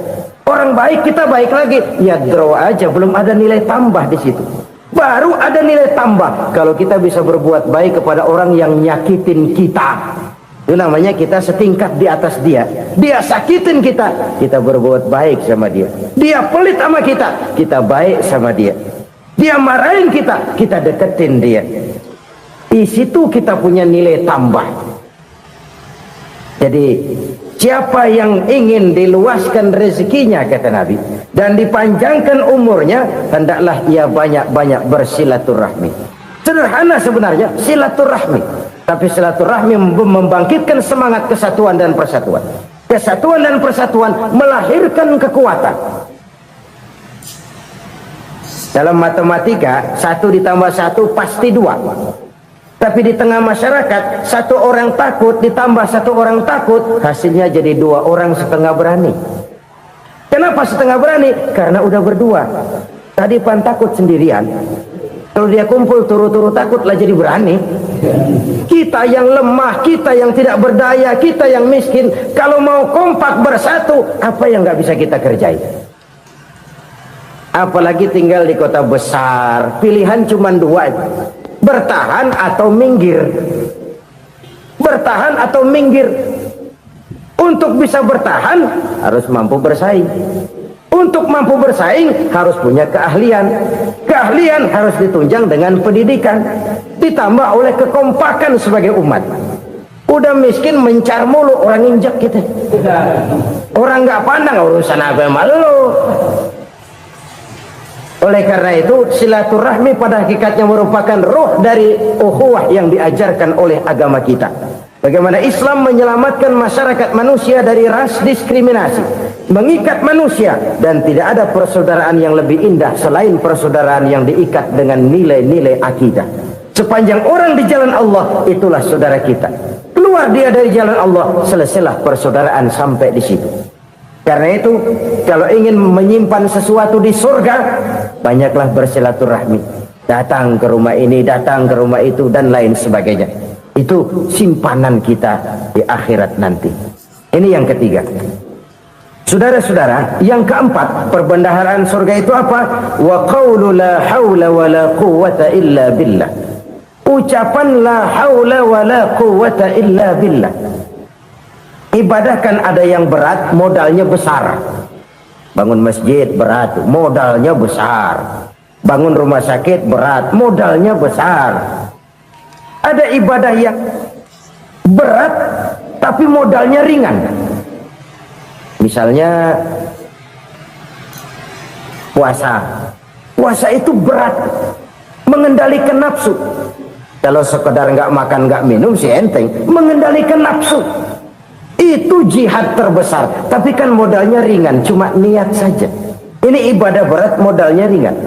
Orang baik kita baik lagi, ya draw aja, belum ada nilai tambah di situ. Baru ada nilai tambah kalau kita bisa berbuat baik kepada orang yang nyakitin kita. Itu namanya kita setingkat di atas dia. Dia sakitin kita, kita berbuat baik sama dia. Dia pelit sama kita, kita baik sama dia. Dia marahin kita, kita deketin dia. Di situ kita punya nilai tambah. Jadi siapa yang ingin diluaskan rezekinya kata Nabi dan dipanjangkan umurnya, hendaklah ia banyak-banyak bersilaturahmi. Sederhana sebenarnya silaturahmi, tapi silaturahmi membangkitkan semangat kesatuan dan persatuan. Kesatuan dan persatuan melahirkan kekuatan. Dalam matematika 1 ditambah 1 pasti 2. Tapi di tengah masyarakat 1 orang takut ditambah 1 orang takut, hasilnya jadi 2 orang setengah berani. Kenapa setengah berani? Karena udah berdua. Tadi pan takut sendirian. Kalau dia kumpul turu-turu takutlah jadi berani. Kita yang lemah, kita yang tidak berdaya, kita yang miskin, kalau mau kompak bersatu, apa yang nggak bisa kita kerjain? apalagi tinggal di kota besar. Pilihan cuma dua, bertahan atau minggir. Bertahan atau minggir. Untuk bisa bertahan harus mampu bersaing. Untuk mampu bersaing harus punya keahlian. Keahlian harus ditunjang dengan pendidikan, ditambah oleh kekompakan sebagai umat. Udah miskin mencar mulu, orang injak kita. Orang nggak pandang urusan apa malu. Oleh karena itu silaturahmi pada hakikatnya merupakan ruh dari ukhuwah yang diajarkan oleh agama kita. Bagaimana Islam menyelamatkan masyarakat manusia dari ras diskriminasi, mengikat manusia, dan tidak ada persaudaraan yang lebih indah selain persaudaraan yang diikat dengan nilai-nilai akidah. Sepanjang orang di jalan Allah, itulah saudara kita. Keluar dia dari jalan Allah, selesailah persaudaraan sampai di situ. Karena itu, kalau ingin menyimpan sesuatu di surga, banyaklah bersilaturahmi. Datang ke rumah ini, datang ke rumah itu, dan lain sebagainya. Itu simpanan kita di akhirat nanti. Ini yang ketiga. Saudara-saudara, yang keempat, perbendaharaan surga itu apa? Wa qawlu la hawla wa la quwwata illa billah. Ucapan la hawla wa la quwwata illa billah. Ibadah kan ada yang berat, modalnya besar. Bangun masjid berat, modalnya besar. Bangun rumah sakit berat, modalnya besar. Ada ibadah yang berat tapi modalnya ringan. Misalnya puasa. Puasa itu berat, mengendalikan nafsu. Kalau sekedar nggak makan nggak minum sih enteng. Mengendalikan nafsu itu jihad terbesar. Tapi kan modalnya ringan, cuma niat saja. Ini ibadah berat, modalnya ringan.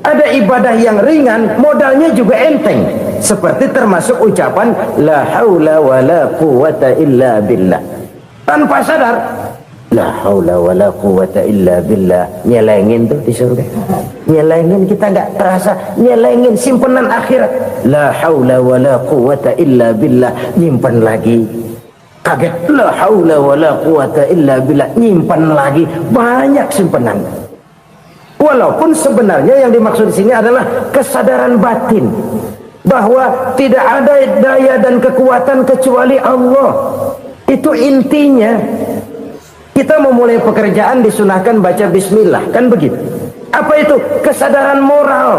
Ada ibadah yang ringan, modalnya juga enteng. Seperti termasuk ucapan la haula wa la quwwata illa billah. Tanpa sadar, la haula wa la quwwata illa billah. Nyelengin tuh di surga. Nyelengin, kita nggak terasa. Nyelengin simpenan akhirat. La haula wa la quwwata illa billah. Nyimpan lagi. Kaget, la haula wa la quwwata illa billah. Nyimpan lagi. Banyak simpenan. Walaupun sebenarnya yang dimaksud di sini adalah kesadaran batin bahwa tidak ada daya dan kekuatan kecuali Allah. Itu intinya. Kita memulai pekerjaan disunahkan baca bismillah, kan begitu? Apa itu? Kesadaran moral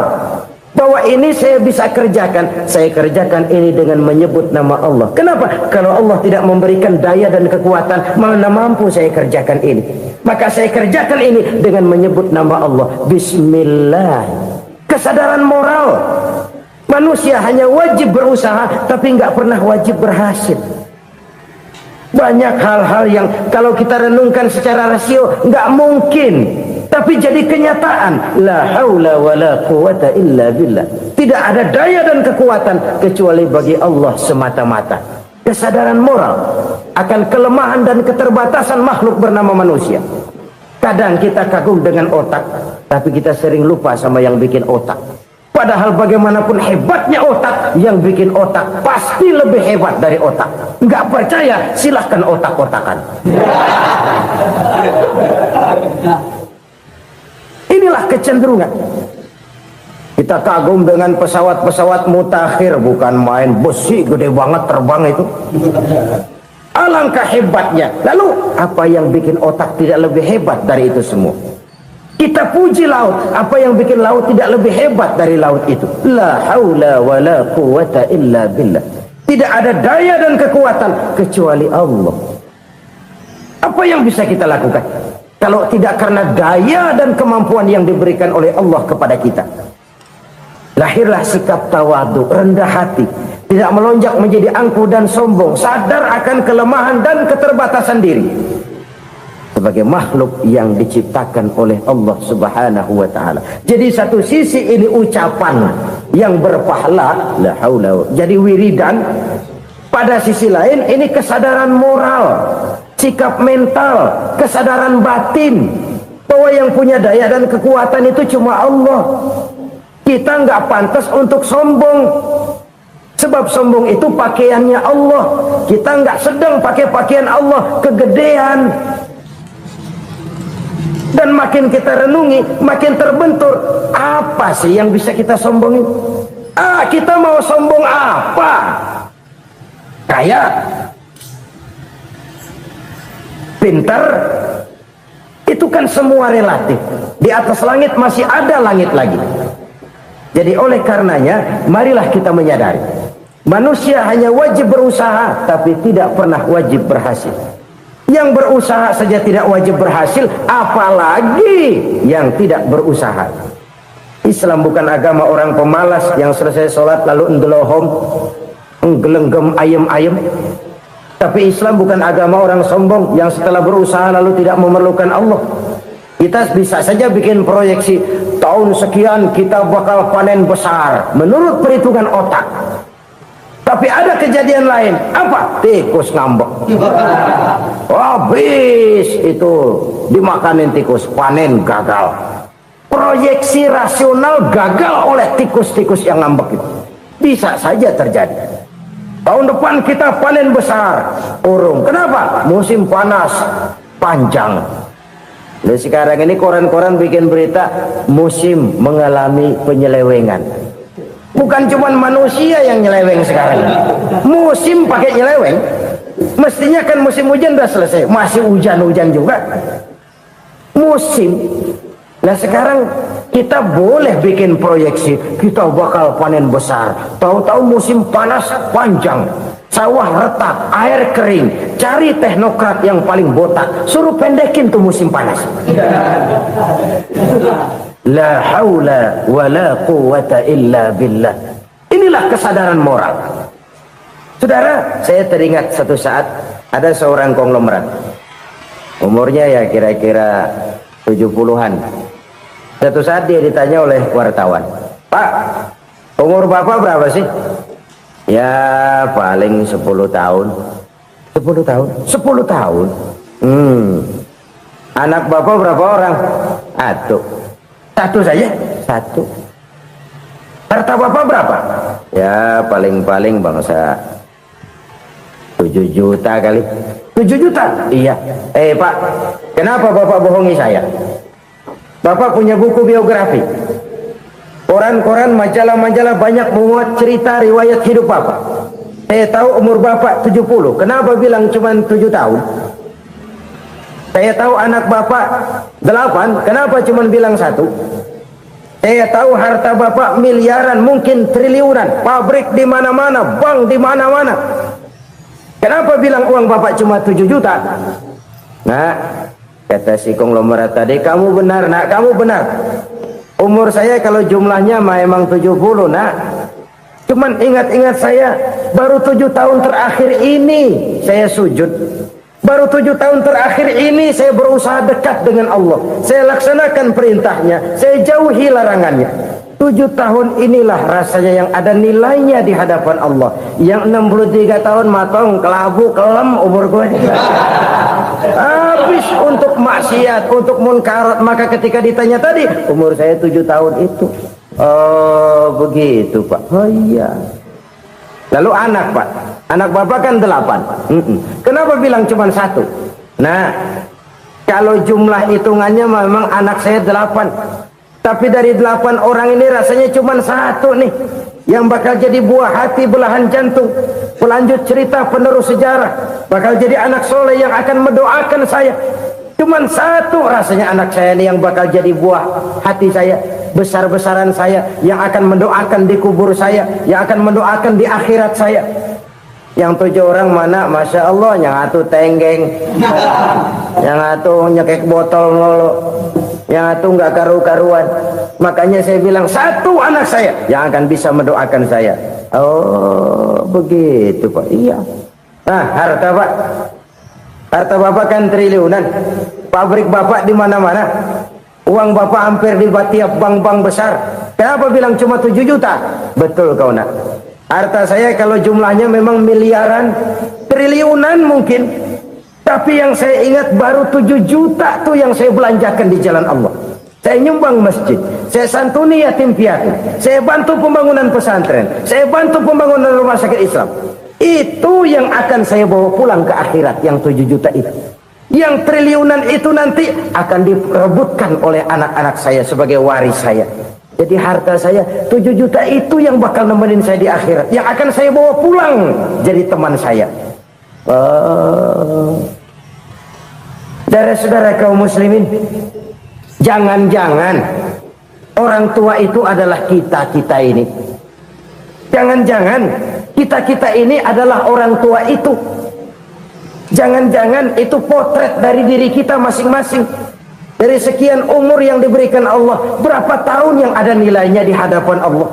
bahwa ini saya bisa kerjakan. Saya kerjakan ini dengan menyebut nama Allah. Kenapa? Kalau Allah tidak memberikan daya dan kekuatan, mana mampu saya kerjakan ini. Maka saya kerjakan ini dengan menyebut nama Allah. Bismillah. Kesadaran moral. Manusia hanya wajib berusaha, tapi nggak pernah wajib berhasil. Banyak hal-hal yang kalau kita renungkan secara rasio nggak mungkin, tapi jadi kenyataan. La haula wa la quwwata illa billah. Tidak ada daya dan kekuatan kecuali bagi Allah semata-mata. Kesadaran moral akan kelemahan dan keterbatasan makhluk bernama manusia. Kadang kita kagum dengan otak, tapi kita sering lupa sama yang bikin otak. Padahal bagaimanapun hebatnya otak, yang bikin otak pasti lebih hebat dari otak. Nggak percaya, silahkan otak-otakan. Inilah kecenderungan. Kita kagum dengan pesawat-pesawat mutakhir, bukan main, besi gede banget terbang itu. Alangkah hebatnya. Lalu apa yang bikin otak tidak lebih hebat dari itu semua? Kita puji laut, apa yang bikin laut tidak lebih hebat dari laut itu? La haula wa la quwwata illa billah. Tidak ada daya dan kekuatan kecuali Allah. Apa yang bisa kita lakukan kalau tidak karena daya dan kemampuan yang diberikan oleh Allah kepada kita? Lahirlah sikap tawadu, rendah hati, tidak melonjak menjadi angkuh dan sombong, sadar akan kelemahan dan keterbatasan diri sebagai makhluk yang diciptakan oleh Allah Subhanahu wa taala. Jadi satu sisi ini ucapan yang berpahala, la haula, jadi wiridan. Pada sisi lain ini kesadaran moral, sikap mental, kesadaran batin bahwa yang punya daya dan kekuatan itu cuma Allah. Kita nggak pantas untuk sombong. Sebab sombong itu pakaiannya Allah. Kita nggak sedang pakai pakaian Allah, kegedean. Dan makin kita renungi, makin terbentur. Apa sih yang bisa kita sombongin? Kita mau sombong apa? Kaya, pintar, itu kan semua relatif. Di atas langit masih ada langit lagi. Jadi oleh karenanya, marilah kita menyadari, manusia hanya wajib berusaha, tapi tidak pernah wajib berhasil. Yang berusaha saja tidak wajib berhasil, apalagi yang tidak berusaha. Islam bukan agama orang pemalas yang selesai sholat lalu ngelohom, nggelenggem ayem-ayem. Tapi Islam bukan agama orang sombong yang setelah berusaha lalu tidak memerlukan Allah. Kita bisa saja bikin proyeksi, tahun sekian kita bakal panen besar menurut perhitungan otak. Tapi ada kejadian lain. Apa? Tikus ngambek. Habis itu dimakanin tikus, panen gagal. Proyeksi rasional gagal oleh tikus-tikus yang ngambek itu. Bisa saja terjadi. Tahun depan kita panen besar, urung. Kenapa? Musim panas panjang. Nah, sekarang ini koran-koran bikin berita musim mengalami penyelewengan. Bukan cuma manusia yang nyeleweng sekarang. Musim pakai nyeleweng. Mestinya kan musim hujan udah selesai, masih hujan-hujan juga. Musim. Nah sekarang kita boleh bikin proyeksi, kita bakal panen besar. Tahu-tahu musim panas panjang, sawah retak, air kering. Cari teknokrat yang paling botak, suruh pendekin tuh musim panas. La haula wa la quwata illa billah. Inilah kesadaran moral. Saudara, saya teringat satu saat ada seorang konglomerat. Umurnya ya kira-kira 70-an. Satu saat dia ditanya oleh wartawan, "Pak, umur Bapak berapa sih?" "Ya paling 10 tahun." 10 tahun? 10 tahun? Anak Bapak berapa orang? Satu saja? Satu. Harta Bapak berapa? Ya paling-paling bangsa 7 juta kali. 7 juta? Iya. Pak, kenapa Bapak bohongi saya? Bapak punya buku biografi. Koran-koran, majalah-majalah banyak memuat cerita riwayat hidup Bapak. Saya tahu umur Bapak 70. Kenapa bilang cuma 7 tahun? Saya tahu anak Bapak 8. Kenapa cuma bilang 1? Saya tahu harta Bapak miliaran, mungkin triliunan. Pabrik di mana-mana, bank di mana-mana. Kenapa bilang uang Bapak cuma 7 juta? Nah, kata si konglomerat tadi, "Kamu benar, Nak, kamu benar. Umur saya kalau jumlahnya memang 70, Nak. Cuman ingat-ingat saya, baru 7 tahun terakhir ini saya sujud. Baru 7 tahun terakhir ini saya berusaha dekat dengan Allah. Saya laksanakan perintahnya, saya jauhi larangannya. 7 tahun inilah rasanya yang ada nilainya di hadapan Allah. Yang 63 tahun matong, kelabu, kelem umur gue. Habis untuk maksiat, untuk munkarat. Maka ketika ditanya tadi, umur saya 7 tahun itu. Oh begitu Pak. Oh iya. Lalu anak Pak, anak Bapak kan 8. Kenapa bilang cuma 1? Nah, kalau jumlah hitungannya memang anak saya 8. Tapi dari 8 orang ini rasanya cuma 1 nih yang bakal jadi buah hati, belahan jantung, pelanjut cerita, penerus sejarah, bakal jadi anak soleh yang akan mendoakan saya. Cuman 1 rasanya anak saya ini yang bakal jadi buah hati saya, besar-besaran saya, yang akan mendoakan di kubur saya, yang akan mendoakan di akhirat saya. Yang 7 orang mana? Masya Allah, yang satu tenggeng, yang satu nyekek botol ngolo, yang satu nggak karu-karuan. Makanya saya bilang 1 anak saya yang akan bisa mendoakan saya. Oh begitu Pak. Iya. Nah harta Pak, harta Bapak kan triliunan. Pabrik Bapak di mana-mana. Uang Bapak hampir di tiap bank-bank besar. Kenapa bilang cuma 7 juta? Betul kau Nak. Harta saya kalau jumlahnya memang miliaran, triliunan mungkin. Tapi yang saya ingat baru 7 juta tuh yang saya belanjakan di jalan Allah. Saya nyumbang masjid, saya santuni yatim piatu, saya bantu pembangunan pesantren, saya bantu pembangunan rumah sakit Islam. Itu yang akan saya bawa pulang ke akhirat, yang 7 juta itu. Yang triliunan itu nanti akan diperebutkan oleh anak-anak saya sebagai waris saya. Jadi harta saya 7 juta itu yang bakal nemenin saya di akhirat, yang akan saya bawa pulang jadi teman saya. Saudara-saudara kaum muslimin, jangan-jangan orang tua itu adalah kita-kita ini. Jangan-jangan kita-kita ini adalah orang tua itu. Jangan-jangan itu potret dari diri kita masing-masing. Dari sekian umur yang diberikan Allah, berapa tahun yang ada nilainya di hadapan Allah?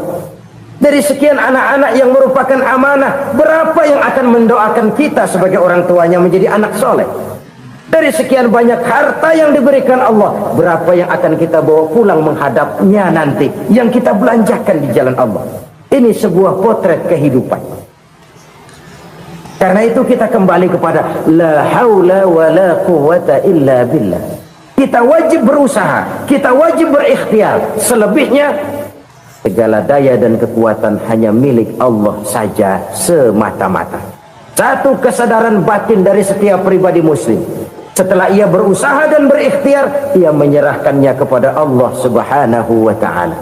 Dari sekian anak-anak yang merupakan amanah, berapa yang akan mendoakan kita sebagai orang tuanya menjadi anak soleh? Dari sekian banyak harta yang diberikan Allah, berapa yang akan kita bawa pulang menghadapnya nanti, yang kita belanjakan di jalan Allah? Ini sebuah potret kehidupan. Karena itu kita kembali kepada la haula wa la quwwata illa billah. Kita wajib berusaha, kita wajib berikhtiar. Selebihnya segala daya dan kekuatan hanya milik Allah saja semata-mata. Satu kesadaran batin dari setiap pribadi muslim. Setelah ia berusaha dan berikhtiar, ia menyerahkannya kepada Allah Subhanahu wa ta'ala.